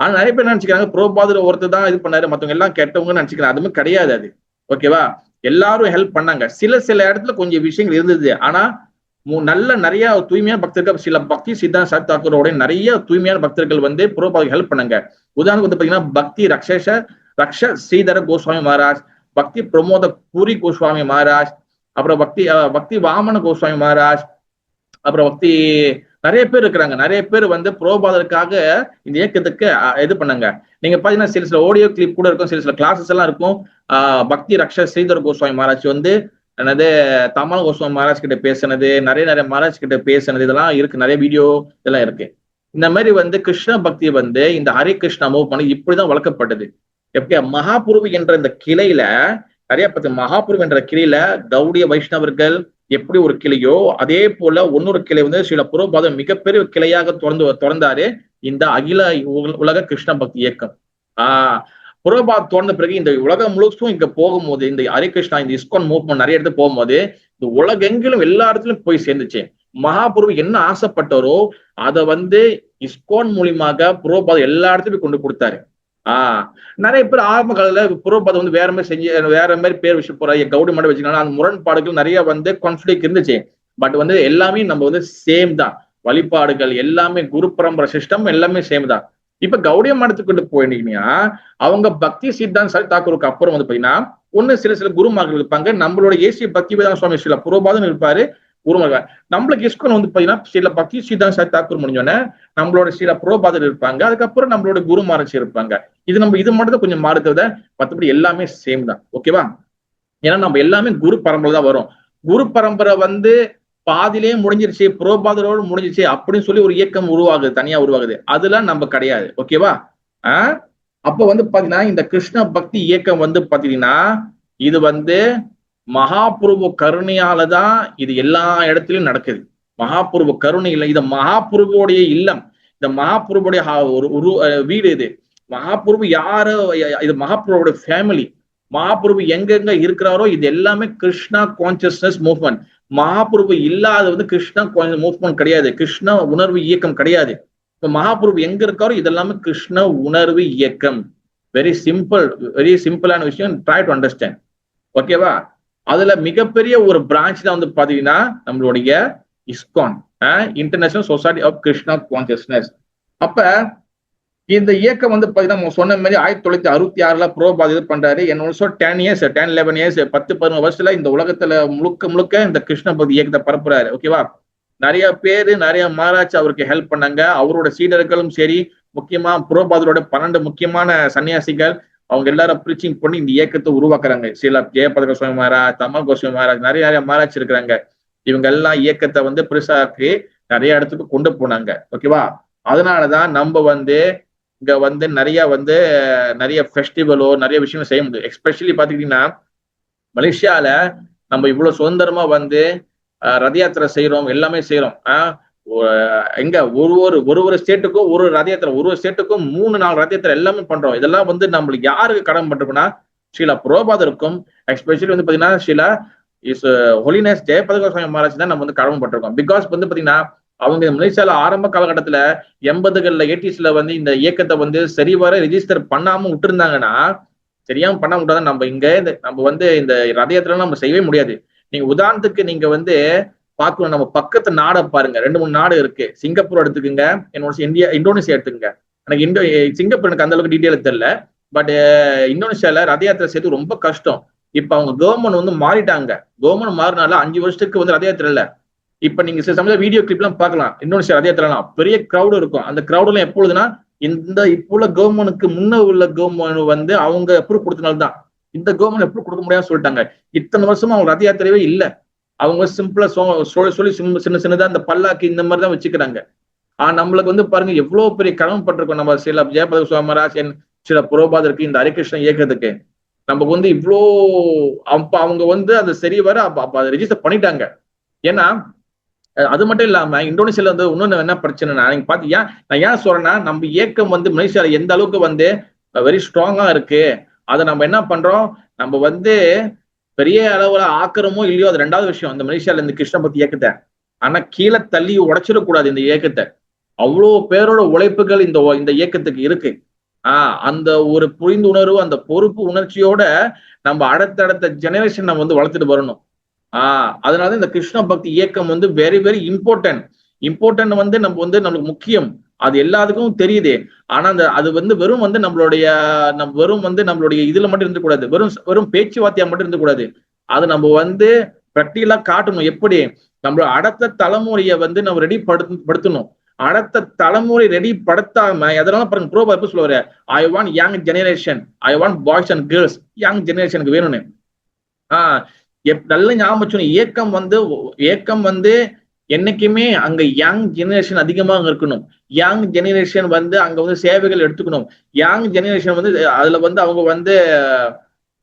ஆனா நிறைய பேர் நினைச்சுக்கிறாங்க புரோபாதர் ஒருத்தர் தான் இது பண்ணாரு, மத்தவங்க எல்லாம் கெட்டவங்க நினைச்சுக்கிறாங்க. அதுவும் கிடையாது. அது ஓகேவா? எல்லாரும் ஹெல்ப் பண்ணாங்க. சில இடத்துல கொஞ்சம் விஷயங்கள் இருந்தது. ஆனா நிறைய தூய்மையான பக்தர்கள், சில பக்தி சித்தாந்த சாய் தாக்கூரோட நிறைய தூய்மையான பக்தர்கள் வந்து பிரபுபாதுக்கு ஹெல்ப் பண்ணாங்க. உதாரணத்துக்கு வந்து பாத்தீங்கன்னா பக்தி ரக்ஷ ஸ்ரீதர கோஸ்வாமி மகாராஜ், பக்தி பிரமோத பூரி கோஸ்வாமி மகாராஜ், அப்புறம் பக்தி வாமன கோஸ்வாமி மகாராஜ், அப்புறம் பக்தி நிறைய பேர் இருக்கிறாங்க. நிறைய பேர் வந்து பிரபுபாதருக்காக இந்த இயக்கத்துக்கு இது பண்ணாங்க. நீங்க பாத்தீங்கன்னா சில ஆடியோ கிளிப் கூட இருக்கும், சில கிளாஸஸ் எல்லாம் இருக்கும். பக்தி ரக்ஷ ஸ்ரீதர கோஸ்வாமி மகாராஜ் வந்து என்னது தமால் கோஸ்வாமி மகாராஜ் கிட்ட பேசினது, நிறைய மகாராஜ் கிட்ட பேசினது, இதெல்லாம் இருக்கு, நிறைய வீடியோ இதெல்லாம் இருக்கு. இந்த மாதிரி வந்து கிருஷ்ண பக்தி வந்து இந்த ஹரே கிருஷ்ணா மூவ் பண்ணி இப்படிதான் வளர்க்கப்பட்டது. எப்படி மகாபுருவு என்ற இந்த கிளையில நிறைய மகாபுருவு என்ற கிளையில கௌடிய வைஷ்ணவர்கள் எப்படி ஒரு கிளையோ அதே போல இன்னொரு கிளை வந்து சில பிரபுபாதம் மிகப்பெரிய கிளையாக திறந்தாரு இந்த அகில உலக கிருஷ்ண பக்தி இயக்கம். பிரபுபாத் தோன்ற பிறகு இந்த உலகம் முழுசும் இங்க போகும்போது, இந்த ஹரே கிருஷ்ணா இந்த இஸ்கான் மூவ்மெண்ட் நிறைய இடத்துல போகும்போது இந்த உலகெங்கிலும் எல்லா இடத்துலயும் போய் சேர்ந்துச்சு. மகாபுரு என்ன ஆசைப்பட்டாரோ அதை வந்து இஸ்கான் மூலியமாக பிரபுபாத் எல்லா இடத்துலயும் கொண்டு கொடுத்தாரு. நிறைய பேர் ஆரம்ப காலத்துல பிரபுபாத் வந்து வேற மாதிரி பேர் விஷயம் போற கௌடி மட்டும் வச்சுக்கலாம். அந்த முரண்பாடுகள் நிறைய வந்து கான்ஃபிளிக் இருந்துச்சு. பட் வந்து எல்லாமே நம்ம வந்து சேம் தான், வழிபாடுகள் எல்லாமே குரு பரம்பரை சிஸ்டம் எல்லாமே சேம் தான். இப்ப கௌடிய மடத்துக்கு கொண்டு போயிட்டீங்கன்னா அவங்க பக்தி சித்தாந்த சாய் தாக்கூருக்கு அப்புறம் வந்து பாத்தீங்கன்னா ஒண்ணு சில குருமார்கள் இருப்பாங்க. நம்மளோட ஏசிய பக்தி வேதாந்த சுவாமி சில பிரபுபாதம் இருப்பாரு குருமார்கள். நம்மளுக்கு இஸ்கான் வந்து பாத்தீங்கன்னா சில பக்தி சித்தாந்த சாய் தாக்கூர் முடிஞ்சோன்னே நம்மளோட சில பிரபுபாதர் இருப்பாங்க. அதுக்கப்புறம் நம்மளோட குரு மகாராஜ் இருப்பாங்க. இது மட்டும் தான் கொஞ்சம் மாறுறத, மற்றபடி எல்லாமே சேம் தான். ஓகேவா? ஏன்னா நம்ம எல்லாமே குரு பரம்பரை தான் வரும். குரு பரம்பரை வந்து பாதிலே முடிஞ்சிருச்சு, பிரபுபாதரோடு முடிஞ்சிருச்சு அப்படின்னு சொல்லி ஒரு இயக்கம் உருவாகுது, தனியா உருவாகுது. அதெல்லாம் நம்ம கிடையாது. ஓகேவா? அப்ப வந்து பாத்தீங்கன்னா இந்த கிருஷ்ண பக்தி இயக்கம் வந்து பாத்தீங்கன்னா இது வந்து மகாபுருவ கருணையாலதான் இது எல்லா இடத்துலயும் நடக்குது. மகாபுருவ கருணை இல்லை, இது மகாபுருவோடைய இல்லம், இந்த மகாபுருவோடைய ஒரு வீடு. இது மகாபுருவு யாரு? இது மகாபுருவோட ஃபேமிலி. மகாபுருவு எங்கெங்க இருக்கிறாரோ இது எல்லாமே கிருஷ்ணா கான்சியஸ்னஸ் மூவ்மெண்ட். மகாபுருவு இல்லாத வந்து கிருஷ்ணா மூவ்மெண்ட் கிடையாது, கிருஷ்ண உணர்வு இயக்கம் கிடையாது. இப்ப மகாபுருவு எங்க இருக்காரோ இதெல்லாமே கிருஷ்ண உணர்வு இயக்கம். வெரி சிம்பிளான விஷயம், ட்ரை டு அண்டர்ஸ்டாண்ட். ஓகேவா? அதுல மிகப்பெரிய ஒரு பிரான்ச் தான் வந்து பாத்தீங்கன்னா நம்மளுடைய ISKCON, international society of Krishna consciousness. அப்ப இந்த இயக்கம் வந்து பாத்தீங்கன்னா சொன்ன மாதிரி 1966 பிரபுபாத் இது பண்றாரு. என்னோட 10-11 இயர்ஸ் 10-11 வருஷத்துல இந்த உலகத்துல முழுக்க இந்த கிருஷ்ண பக்தி இயக்கத்தை பரப்புறாரு. ஓகேவா? நிறைய பேரு நிறைய மகாராஜ் அவருக்கு ஹெல்ப் பண்ணாங்க. அவரோட சீடர்களும் சரி, முக்கியமா பிரபுபாதரோட 12 முக்கியமான சன்னியாசிகள் அவங்க எல்லாரும் பிரீச்சிங் பண்ணி இந்த இயக்கத்தை உருவாக்குறாங்க. சில ஜெயபத கோஸ்வாமி மகாராஜ், தமால் கோஸ்வாமி மகாராஜ், நிறைய மகாராஜ் இருக்கிறாங்க. இவங்க எல்லாம் இயக்கத்தை வந்து பெருசாக்கி நிறைய இடத்துக்கு கொண்டு போனாங்க. ஓகேவா? அதனாலதான் நம்ம வந்து இங்க வந்து நிறைய ஃபெஸ்டிவலோ நிறைய விஷயம் செய்ய முடியும். எஸ்பெஷலி பாத்துக்கிட்டீங்கன்னா மலேசியால நம்ம இவ்வளவு சுதந்திரமா வந்து ரத யாத்திரை செய்யறோம், எல்லாமே செய்யறோம். எங்க ஒரு ஸ்டேட்டுக்கும் ஒரு ரத யாத்திரை, ஒரு ஸ்டேட்டுக்கும் 3-4 ரத யாத்திரை எல்லாமே பண்றோம். இதெல்லாம் வந்து நம்மளுக்கு யாருக்கு கடன் பண்றோம்னா சில பிரபுபாதருக்கும், எஸ்பெஷலி வந்து பாத்தீங்கன்னா சில ஹோலினஸ் ஜெயபத கோஸ்வாமி மகாராஜ் தான் நம்ம வந்து கடமைப்பட்டிருக்கோம். பிகாஸ் வந்து பாத்தீங்கன்னா அவங்க மலேசியால ஆரம்ப காலகட்டத்துல 80களில் 80ஸ்ல வந்து இந்த இயக்கத்தை வந்து சரிவர ரெஜிஸ்டர் பண்ணாம விட்டுருந்தாங்கன்னா, சரியாம பண்ணாம விட்டாதான் நம்ம வந்து இந்த ரத யாத்திரை நம்ம செய்யவே முடியாது. நீங்க உதாரணத்துக்கு நீங்க வந்து பார்க்கணும், நம்ம பக்கத்து நாடை பாருங்க, 2-3 நாடு இருக்கு. சிங்கப்பூர் எடுத்துக்குங்க, இந்தோனேசியா எடுத்துக்கங்க. எனக்கு சிங்கப்பூர் எனக்கு அந்த அளவுக்கு டீட்டெயில் தெரியல. பட் இந்தோனேசியால ரத யாத்திரை செய்து ரொம்ப கஷ்டம். இப்ப அவங்க கவர்மெண்ட் வந்து மாறிட்டாங்க. கவர்மெண்ட் மாறினால 5 வருஷத்துக்கு வந்து ரத யாத்திரை இல்ல. இப்ப நீங்க சில சமயம் வீடியோ கிளிப் எல்லாம் பார்க்கலாம், இந்தோனேசியா ரத யாத்திரைலாம் பெரிய கிரௌடு இருக்கும். அந்த கிரௌடு எல்லாம் எப்பொழுதுனா இப்போ உள்ள கவர்மெண்ட்டுக்கு முன்ன உள்ள கவர்மெண்ட் வந்து அவங்க அப்ரூவ் கொடுத்தனால்தான் இந்த கவர்மெண்ட் அப்ரூவ் கொடுக்க முடியாதுன்னு சொல்லிட்டாங்க. இத்தனை வருஷமா அவங்க ரத யாத்திரையே இல்ல. அவங்க சிம்பிளா சொல்லி சின்னதா இந்த பல்லாக்கு இந்த மாதிரி தான் வச்சுக்கிறாங்க. நம்மளுக்கு வந்து பாருங்க எவ்வளவு பெரிய கடமைப்பட்டிருக்கோம். நம்ம சில ஜெயபத கோஸ்வாமி மகாராஜ், சில பிரபுபாதருக்கு, இந்த ஹரே கிருஷ்ண இயக்கத்துக்கு நமக்கு வந்து இவ்வளோ அவங்க வந்து அது சரி வர அதை ரெஜிஸ்டர் பண்ணிட்டாங்க. ஏன்னா அது மட்டும் இல்லாம இந்தோனேசியால வந்து இன்னொன்னு என்ன பிரச்சனைனா, நீங்க பாத்தீங்கன்னா நான் ஏன் சொல்றேன்னா நம்ம இயக்கம் வந்து மலேசியால எந்த அளவுக்கு வந்து வெரி ஸ்ட்ராங்கா இருக்கு. அதை நம்ம என்ன பண்றோம், நம்ம வந்து பெரிய அளவுல ஆக்கிறமோ இல்லையோ அது 2வது விஷயம். இந்த மலேசியால இந்த கிருஷ்ண பக்தி இயக்கத்தை ஆனா கீழே தள்ளி உடைச்சிடக்கூடாது. இந்த இயக்கத்தை அவ்வளோ பேரோட உழைப்புகள் இந்த இயக்கத்துக்கு இருக்கு. அந்த ஒரு புரிந்துணர்வு, அந்த பொறுப்பு உணர்ச்சியோட நம்ம அடுத்தடுத்த ஜெனரேஷன் நம்ம வந்து வளர்த்துட்டு வரணும். அதனால இந்த கிருஷ்ண பக்தி இயக்கம் வந்து வெரி வெரி இம்பார்ட்டன்ட் வந்து நம்ம வந்து நம்மளுக்கு முக்கியம். அது எல்லாத்துக்கும் தெரியுது. ஆனா அது வந்து வெறும் வந்து நம்மளுடைய இதுல மட்டும் இருக்கக்கூடாது, வெறும் பேச்சுவார்த்தையா மட்டும் இருக்கக்கூடாது. அது நம்ம வந்து பிராக்டிகலா காட்டணும். எப்படி நம்மளோட அடுத்த தலைமுறையை வந்து நம்ம ரெடி படுத்தணும். அடுத்த தலைமுறை ரெடி படுத்தாம எதனால பாருங்க, ப்ரோபாப் சொல்லுவாரு, I want young generation, I want boys and girls, young ஜெனரேஷனுக்கு வேணும்னு. நல்ல ஞாபகம், ஏக்கம் வந்து என்னைக்குமே அங்க யங் ஜெனரேஷன் அதிகமாக இருக்கணும். யங் ஜெனரேஷன் வந்து அங்க வந்து சேவைகள் எடுத்துக்கணும். யங் ஜெனரேஷன் வந்து அதுல வந்து அவங்க வந்து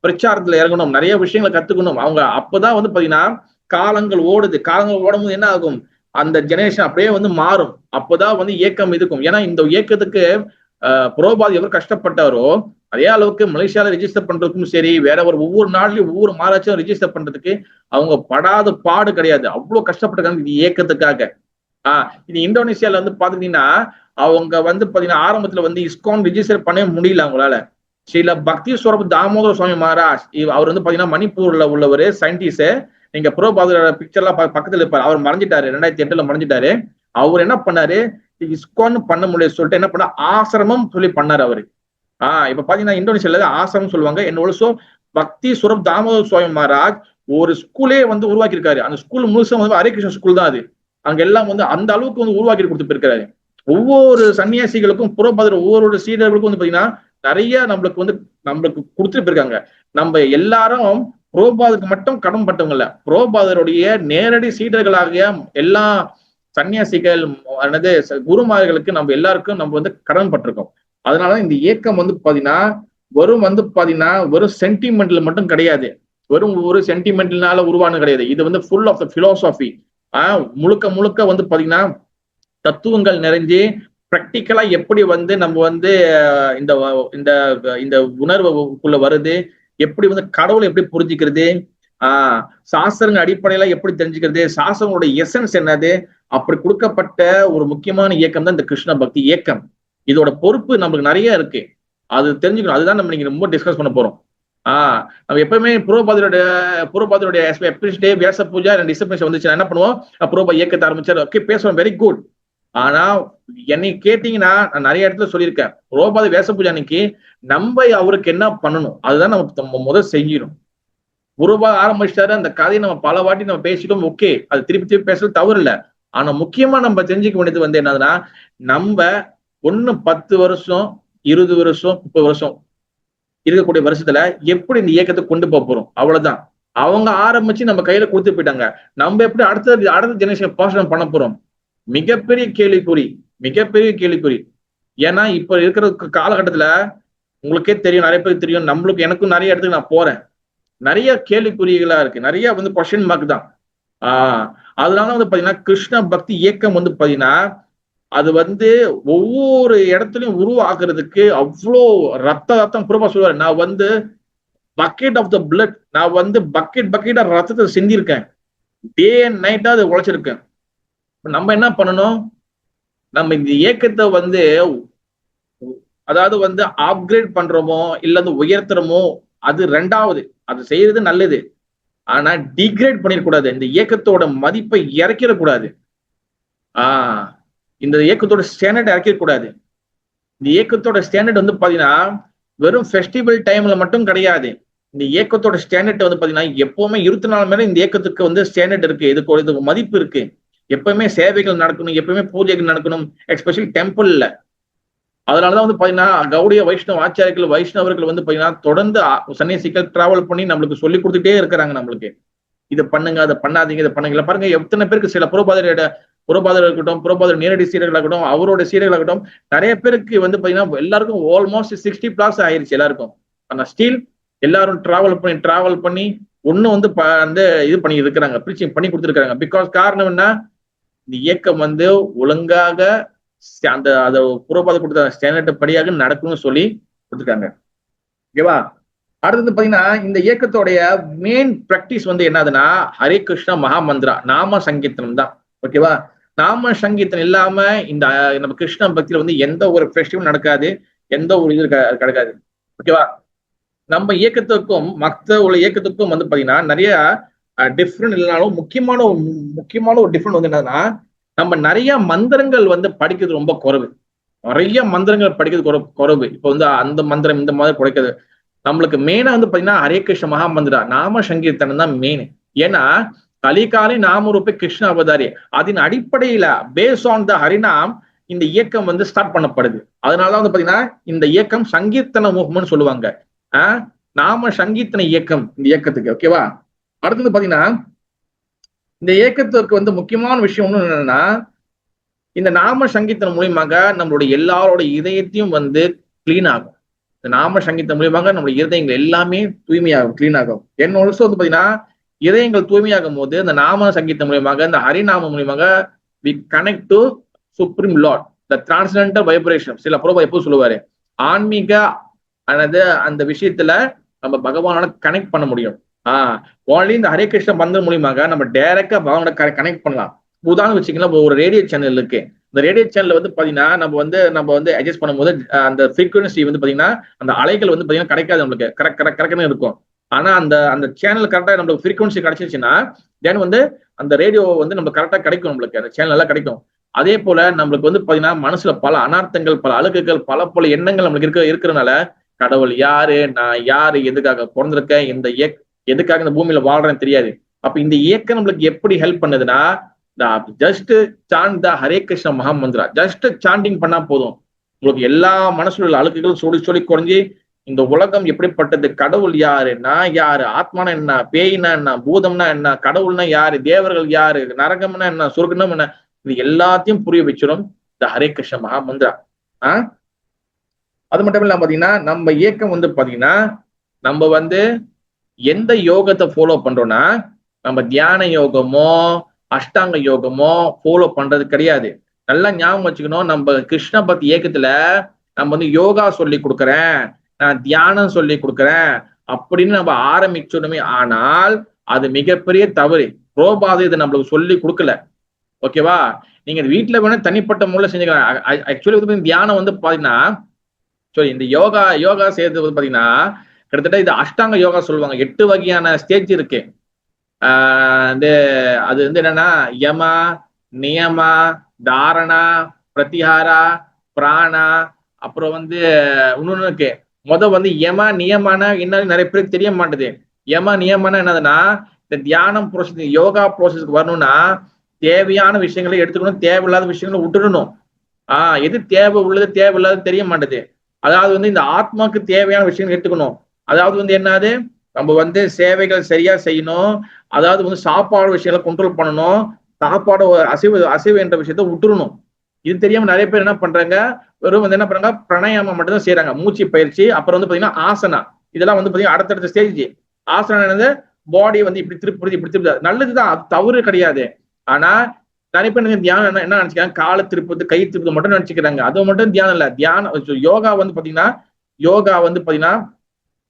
பிரச்சாரத்துல இறங்கணும், நிறைய விஷயங்களை கத்துக்கணும். அவங்க அப்பதான் வந்து பாத்தீங்கன்னா காலங்கள் ஓடும்போது என்ன ஆகும், அந்த ஜெனரேஷன் அப்படியே வந்து மாறும். அப்போதான் வந்து இயக்கம் இருக்கும். ஏன்னா இந்த இயக்கத்துக்கு புரோபாத் எவர் கஷ்டப்பட்டாரோ அதே அளவுக்கு மலேசியால ரெஜிஸ்டர் பண்றதுக்கும் சரி, வேற ஒவ்வொரு நாள்லயும் ஒவ்வொரு மாராட்சியும் ரெஜிஸ்டர் பண்றதுக்கு அவங்க படாத பாடு கிடையாது. அவ்வளவு கஷ்டப்பட்டிருக்காங்க இந்த இயக்கத்துக்காக. இது இந்தோனேசியால வந்து பாத்தீங்கன்னா அவங்க வந்து பாத்தீங்கன்னா ஆரம்பத்துல வந்து இஸ்கான் ரெஜிஸ்டர் பண்ண முடியல அவங்களால. ஸ்ரீல பக்தி ஸ்வரூப் தாமோதர சுவாமி மகாராஜ், அவர் வந்து பாத்தீங்கன்னா மணிப்பூர்ல உள்ளவர், சயின்டிஸ்ட். நீங்க ப்ரோபாதரோட பிக்சர்லாம் பக்கத்துல இருப்பாரு. அவர் மறைஞ்சிட்டாரு, 2008 மறைஞ்சிட்டாரு. அவர் என்ன பண்ணாரு, இஸ்கான் பண்ண முடியாது சொல்லிட்டு என்ன பண்ண, ஆசிரமம் சொல்லி பண்ணாரு அவரு. இப்ப பாத்தீங்கன்னா இந்தோனேசியால ஆசிரமம் சொல்லுவாங்க. என்ன பக்தி ஸ்வரூப் தாமோதர சுவாமி மகாராஜ் ஒரு ஸ்கூலே வந்து உருவாக்கி இருக்காரு. அந்த ஸ்கூல் முழுசும் வந்து ஹரே கிருஷ்ண ஸ்கூல் தான் அது. அங்க எல்லாம் வந்து அந்த அளவுக்கு வந்து உருவாக்கி கொடுத்து போயிருக்காரு. ஒவ்வொரு சன்னியாசிகளுக்கும் புரோபாதர் ஒவ்வொரு சீடர்களுக்கும் வந்து பாத்தீங்கன்னா நிறைய நம்மளுக்கு கொடுத்துட்டு போயிருக்காங்க. நம்ம எல்லாரும் புரோபாதருக்கு மட்டும் கடன் பட்டவங்க இல்ல, புரோபாதருடைய நேரடி சீடர்களாகிய எல்லா சன்னியாசிகள் குருமார்களுக்கு நம்ம எல்லாருக்கும் நம்ம வந்து கடன் பட்டிருக்கோம். அதனால இந்த இயக்கம் வந்து பாத்தீங்கன்னா வெறும் சென்டிமெண்ட்ல மட்டும் கிடையாது, வெறும் ஒரு சென்டிமெண்ட்னால உருவானது கிடையாது. இது வந்து ஃபுல் ஆஃப் த பிலாசபி. முழுக்க வந்து பாத்தீங்கன்னா தத்துவங்கள் நிறைஞ்சு பிராக்டிக்கலா எப்படி வந்து நம்ம வந்து இந்த உணர்வுக்குள்ள வருது, எப்படி வந்து கடவுளை எப்படி புரிஞ்சுக்கிறது, சாஸ்திரங்க அடிப்படையில எப்படி தெரிஞ்சுக்கிறது, சாஸ்திரங்களோட எசன்ஸ் என்னது, அப்படி கொடுக்கப்பட்ட ஒரு முக்கியமான இயக்கம் தான் இந்த கிருஷ்ண பக்தி இயக்கம். இதோட பொறுப்பு நம்மளுக்கு நிறைய இருக்கு, அது தெரிஞ்சுக்கணும். அதுதான் நம்ம நீங்க ரொம்ப டிஸ்கஸ் பண்ண போறோம். நம்ம எப்பவுமே புரோபாதருடைய டே வியாச பூஜா டிஸ்டர்பன்ஸ் வந்துச்சு, என்ன பண்ணுவோம், புரோபா இயக்கத்தை ஆரம்பிச்சாரு, ஓகே பேசுவோம், வெரி குட். ஆனா என்னை கேட்டீங்கன்னா நான் நிறைய இடத்துல சொல்லியிருக்கேன், புரோபாத வியாச பூஜா அன்னைக்கு நம்ம அவருக்கு என்ன பண்ணணும் அதுதான் நம்ம முதல் செய்யணும். புரோபாத ஆரம்பிச்சிட்டாரு, அந்த கதையை நம்ம பல வாட்டி நம்ம பேசிட்டோம், ஓகே, அது திருப்பி பேசுறது தவறு இல்லை. ஆனா முக்கியமா நம்ம தெரிஞ்சுக்க வேண்டியது வந்து என்னதுன்னா, நம்ம 10 வருஷம் 20 வருஷம் 30 வருஷம் இருக்கக்கூடிய வருஷத்துல எப்படி இந்த இயக்கத்தை கொண்டு போறோம், அவ்வளவுதான். அவங்க ஆரம்பிச்சு நம்ம கையில கொடுத்து போயிட்டாங்க, நம்ம எப்படி அடுத்த ஜெனரேஷன் பாஸ் பண்ண போறோம், மிகப்பெரிய கேள்விக்குறி. ஏன்னா இப்ப இருக்கிற காலகட்டத்துல உங்களுக்கே தெரியும், நிறைய பேருக்கு தெரியும், எனக்கும் நிறைய இடத்துக்கு நான் போறேன், நிறைய கேள்விக்குறிகளா இருக்கு, நிறைய வந்து கொஸ்டின் மார்க் தான். அதனால வந்து பாத்தீங்கன்னா கிருஷ்ண பக்தி இயக்கம் வந்து பாத்தீங்கன்னா அது வந்து ஒவ்வொரு இடத்துலயும் உருவாக்குறதுக்கு அவ்வளோ ரத்தம் புறமா சொல்லுவாரு. நான் வந்து பக்கெட் ஆஃப் த பிளட், நான் வந்து பக்கெட்டா ரத்தத்தை சிந்திருக்கேன், டே அண்ட் நைட்டா அதை உழைச்சிருக்கேன். நம்ம என்ன பண்ணணும், நம்ம இந்த இயக்கத்தை வந்து அதாவது வந்து அப்கிரேட் பண்றோமோ இல்ல வந்து உயர்த்துறோமோ அது ரெண்டாவது, அது செய்யறது நல்லது. ஆனா டிகிரேட் பண்ணிடக்கூடாது, இந்த இயக்கத்தோட மதிப்பை இறக்கிடக்கூடாது, இந்த இயக்கத்தோட ஸ்டாண்டர்ட் இறக்கிடக்கூடாது. இந்த இயக்கத்தோட ஸ்டாண்டர்ட் வந்து பாத்தீங்கன்னா வெறும் ஃபெஸ்டிவல் டைம்ல மட்டும் கிடையாது. இந்த இயக்கத்தோட ஸ்டாண்டர்ட் வந்து பாத்தீங்கன்னா எப்பவுமே 24 மணி நேரம் இந்த இயக்கத்துக்கு வந்து ஸ்டாண்டர்ட் இருக்கு, இதுக்கு மதிப்பு இருக்கு. எப்பவுமே சேவைகள் நடக்கணும், எப்பவுமே பூஜைகள் நடக்கணும், எஸ்பெஷலி டெம்பிள்ல. அதனாலதான் வந்து பாத்தீங்கன்னா கௌடிய வைஷ்ணவர்கள் வந்து பாத்தீங்கன்னா தொடர்ந்து சன்னியாசிகள் டிராவல் பண்ணி நம்மளுக்கு சொல்லி கொடுத்துட்டே இருக்கிறாங்க. நம்மளுக்கு இதை பண்ணுங்க, அதை பண்ணாதீங்க, இதை பண்ணுங்க. பாருங்க எத்தனை பேருக்கு சில புரோபாதர் இருக்கட்டும், புரோபாதர் நேரடி சீடர்களாகட்டும், அவரோட சீடர்களாகட்டும், நிறைய பேருக்கு வந்து பாத்தீங்கன்னா எல்லாருக்கும் ஆல்மோஸ்ட் 60+ ஆயிருச்சு எல்லாருக்கும். ஆனா ஸ்டில் எல்லாரும் டிராவல் பண்ணி ஒன்னும் வந்து இது பண்ணி இருக்கிறாங்க, ப்ரீச்சிங் பண்ணி கொடுத்துருக்காங்க. பிகாஸ் காரணம் என்ன, இந்த இயக்கம் வந்து ஒழுங்காக அந்த புரோபாத கொடுத்த ஸ்டாண்டர்ட் படியாக நடக்கும்னு சொல்லி கொடுத்துருக்காங்க. ஓகேவா? அடுத்தது பாத்தீங்கன்னா இந்த இயக்கத்தோடைய மெயின் பிராக்டிஸ் வந்து என்னதுன்னா ஹரே கிருஷ்ணா மகாமந்திரா, நாம சங்கீர்த்தனம் தான். ஓகேவா? நாம சங்கீர்த்தனம் இல்லாம இந்த நம்ம கிருஷ்ண பக்தியில வந்து எந்த ஒரு ஃபெஸ்டிவல் நடக்காது, எந்த ஒரு இது கிடைக்காது. ஓகேவா? நம்ம இயக்கத்துக்கும் மற்ற உள்ள இயக்கத்துக்கும் வந்து பாத்தீங்கன்னா நிறைய டிஃப்ரெண்ட் இல்லைனாலும் முக்கியமான ஒரு டிஃப்ரெண்ட் வந்து என்னன்னா, நம்ம நிறைய மந்திரங்கள் வந்து படிக்கிறது ரொம்ப குறைவு. நிறைய மந்திரங்கள் படிக்கிறது குறைவு. இப்போ வந்து அந்த மந்திரம் இந்த மாதிரி குறைக்கிறது. நம்மளுக்கு மெயினா வந்து பாத்தீங்கன்னா ஹரே கிருஷ்ண மகா மந்திரா நாம சங்கீர்த்தனம் தான் மெயின். ஏன்னா கலிகாலை நாமரூப கிருஷ்ண அவதாரி, அதன் அடிப்படையில பேஸ் ஆன் த ஹரிநாம் இந்த இயக்கம் வந்து ஸ்டார்ட் பண்ணப்படுது. அதனாலதான் வந்து பாத்தீங்கன்னா இந்த இயக்கம் சங்கீர்த்தன மூவ்மெண்ட் சொல்லுவாங்க. நாம சங்கீர்த்தன இயக்கம் இந்த இயக்கத்துக்கு. ஓகேவா? அடுத்தது பாத்தீங்கன்னா இந்த இயக்கத்துக்கு வந்து முக்கியமான விஷயம் ஒண்ணு என்னன்னா, இந்த நாம சங்கீர்த்தனம் மூலியமாக நம்மளுடைய எல்லாரோட இதயத்தையும் வந்து கிளீன் ஆகும். இந்த நாம சங்கீதம் மூலியமாக நம்மளுடைய இதயங்கள் எல்லாமே தூய்மையாகும், கிளீன் ஆகும். என்னோட வந்து பாத்தீங்கன்னா இதயங்கள் தூய்மையாகும் போது இந்த நாம சங்கீதம் மூலியமாக இந்த ஹரிநாமம் மூலியமாக we connect to supreme lord, the transcendental vibration. சில பிரபு எப்போ சொல்லுவாரு, ஆன்மீக அந்த விஷயத்துல நம்ம பகவானோட கனெக்ட் பண்ண முடியும். ஓன்லி இந்த ஹரே கிருஷ்ண மந்திரம் மூலியமாக நம்ம டைரக்டா பகவானோட கனெக்ட் பண்ணலாம். உதாரணம் வச்சுக்கலாம், ஒரு ரேடியோ சேனல் இருக்கு. இந்த ரேடியோ சேனல் வந்து பாத்தீங்கன்னா நம்ம வந்து அட்ஜஸ்ட் பண்ணும்போது அந்த ஃப்ரீக்வன்சி வந்து பாத்தீங்கன்னா அந்த அலைகள் வந்து பாத்தீங்கன்னா கிடைக்காது, நம்மளுக்கு கரெக்டாக இருக்கும். ஆனா அந்த சேனல் கரெக்டா நம்மளுக்கு ஃப்ரீக்வன்சி கிடைச்சிச்சுன்னா தென் வந்து அந்த ரேடியோ வந்து நம்ம கரெக்டா கிடைக்கும், நம்மளுக்கு அந்த சேனல் எல்லாம் கிடைக்கும். அதே போல நம்மளுக்கு வந்து பாத்தீங்கன்னா மனசுல பல அனார்த்தங்கள், பல அழுக்குகள், பல எண்ணங்கள் நம்மளுக்கு இருக்கிறதுனால கடவுள் யாரு, நான் யாரு, எதுக்காக பிறந்திருக்கேன், எதுக்காக இந்த பூமியில வாழ்றேன்னு தெரியாது. அப்ப இந்த இயக்கம் நம்மளுக்கு எப்படி ஹெல்ப் பண்ணுதுன்னா, ஜஸ்ட் சாண்ட் த ஹரே கிருஷ்ண மகா மந்திரா, ஜஸ்ட் சாண்டிங் பண்ணா போதும், உங்களுக்கு எல்லா மனசுல உள்ள அழுக்குகளும் சொல்லி குறைஞ்சி இந்த உலகம் எப்படிப்பட்டது, கடவுள் யாரு, நான் யாரு, ஆத்மானா என்ன, பேய்னா என்ன, பூதம்னா என்ன, கடவுள்னா யாரு, தேவர்கள் யாரு, நரகம்னா என்ன, சொர்க்கம் என்ன, இது எல்லாத்தையும் புரிய வச்சிடும் இந்த ஹரே கிருஷ்ண மகா மந்திரா. அது மட்டும் இல்லாம பாத்தீங்கன்னா நம்ம இயக்கம் வந்து பாத்தீங்கன்னா நம்ம வந்து எந்த யோகத்தை ஃபாலோ பண்றோம்னா, நம்ம தியான யோகமோ அஷ்டாங்க யோகமோ ஃபாலோ பண்றது கிடையாது. நல்லா ஞாபகம் வச்சுக்கணும், நம்ம கிருஷ்ண பக்தி இயக்கத்துல நம்ம வந்து யோகா சொல்லி கொடுக்குறேன், நான் தியானம் சொல்லி கொடுக்குறேன் அப்படின்னு நம்ம ஆரம்பிச்சோமே, ஆனால் அது மிகப்பெரிய தவறு. புரோபாது இது நம்மளுக்கு சொல்லி கொடுக்கல. ஓகேவா? நீங்க வீட்டுல வேணா தனிப்பட்ட முறையில் செஞ்சுக்கலாம். ஆக்சுவலி வந்து தியானம் வந்து பாத்தீங்கன்னா இந்த யோகா செய்யறது வந்து பாத்தீங்கன்னா கிட்டத்தட்ட இது அஷ்டாங்க யோகா சொல்லுவாங்க. 8 வகையான ஸ்டேஜ் இருக்கு. அது வந்து என்னன்னா யமா, நியமா, தாரணா, பிரத்திஹாரா, பிராணா, அப்புறம் வந்து இன்னொன்னு இருக்கு. வந்து யமா நியமான இன்னும் நிறைய பேருக்கு தெரிய மாட்டேது. யமா நியமான என்னதுன்னா, இந்த தியானம் ப்ரோசஸ், யோகா ப்ரோசஸ்க்கு வரணும்னா தேவையான விஷயங்களை எடுத்துக்கணும், தேவையில்லாத விஷயங்களை விட்டுடணும். எது தேவை உள்ளது தேவையில்லாத தெரிய மாட்டேது. அதாவது வந்து இந்த ஆத்மாவுக்கு தேவையான விஷயங்கள் எடுத்துக்கணும். அதாவது வந்து என்னது, நம்ம வந்து சேவைகள் சரியா செய்யணும். அதாவது வந்து சாப்பாடு விஷயங்களை கண்ட்ரோல் பண்ணணும். சாப்பாடு அசைவு என்ற விஷயத்த விட்டுறணும். இது தெரியாம நிறைய பேர் என்ன பண்றாங்க, வெறும் வந்து என்ன பண்றாங்க, பிரணயாமம் மட்டும் தான் செய்யறாங்க, மூச்சு பயிற்சி. அப்புறம் வந்து பாத்தீங்கன்னா ஆசனா, இதெல்லாம் வந்து பாத்தீங்கன்னா அடுத்தடுத்த ஸ்டேஜ். ஆசனா என்னது, பாடி வந்து இப்படி திருப்பி நல்லதுதான், அது தவறு கிடையாது. ஆனா நிறைய பேர் தியானம் என்ன நினைச்சுக்கிறாங்க, காலை திருப்பது, கை திருப்பது மட்டும் நினைச்சுக்கிறாங்க. அது மட்டும் தியானம் இல்ல. தியானம் யோகா வந்து பாத்தீங்கன்னா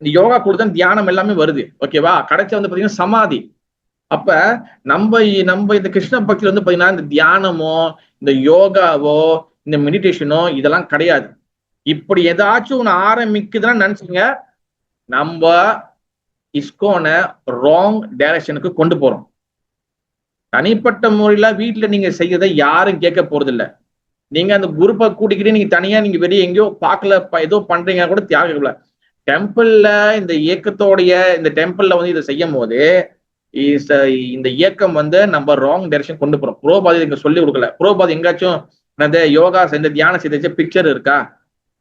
இந்த யோகா கூட தான் தியானம் எல்லாமே வருது. ஓகேவா? கடைசி வந்து பாத்தீங்கன்னா சமாதி. அப்ப நம்ம இந்த கிருஷ்ண பக்தியில வந்து பாத்தீங்கன்னா இந்த தியானமோ இந்த யோகாவோ இந்த மெடிடேஷனோ இதெல்லாம் கிடையாது. இப்படி ஏதாச்சும் ஒண்ணு ஆரம்பிக்குதுன்னு நினைச்சுங்க, நம்ம இஸ்கோன ராங் டைரக்ஷனுக்கு கொண்டு போறோம். தனிப்பட்ட முறையில வீட்டுல நீங்க செய்யறதை யாரும் கேட்க போறது இல்லை. நீங்க அந்த குரூப்பை கூட்டிக்கிட்டு நீங்க தனியா நீங்க வெளியே எங்கேயோ பார்க்கல, ஏதோ பண்றீங்க கூட தியாகல. டெம்பிள்ல இந்த இயக்கத்தோடைய இந்த டெம்பிள்ல வந்து இதை செய்யும் போது இந்த இயக்கம் வந்து நம்ம ராங் டைரக்ஷன் கொண்டு போறோம். புரோபாதி இங்க சொல்லி கொடுக்கல. புரோபாதி எங்காச்சும் இந்த யோகா இந்த தியானம் செய்த பிக்சர் இருக்கா,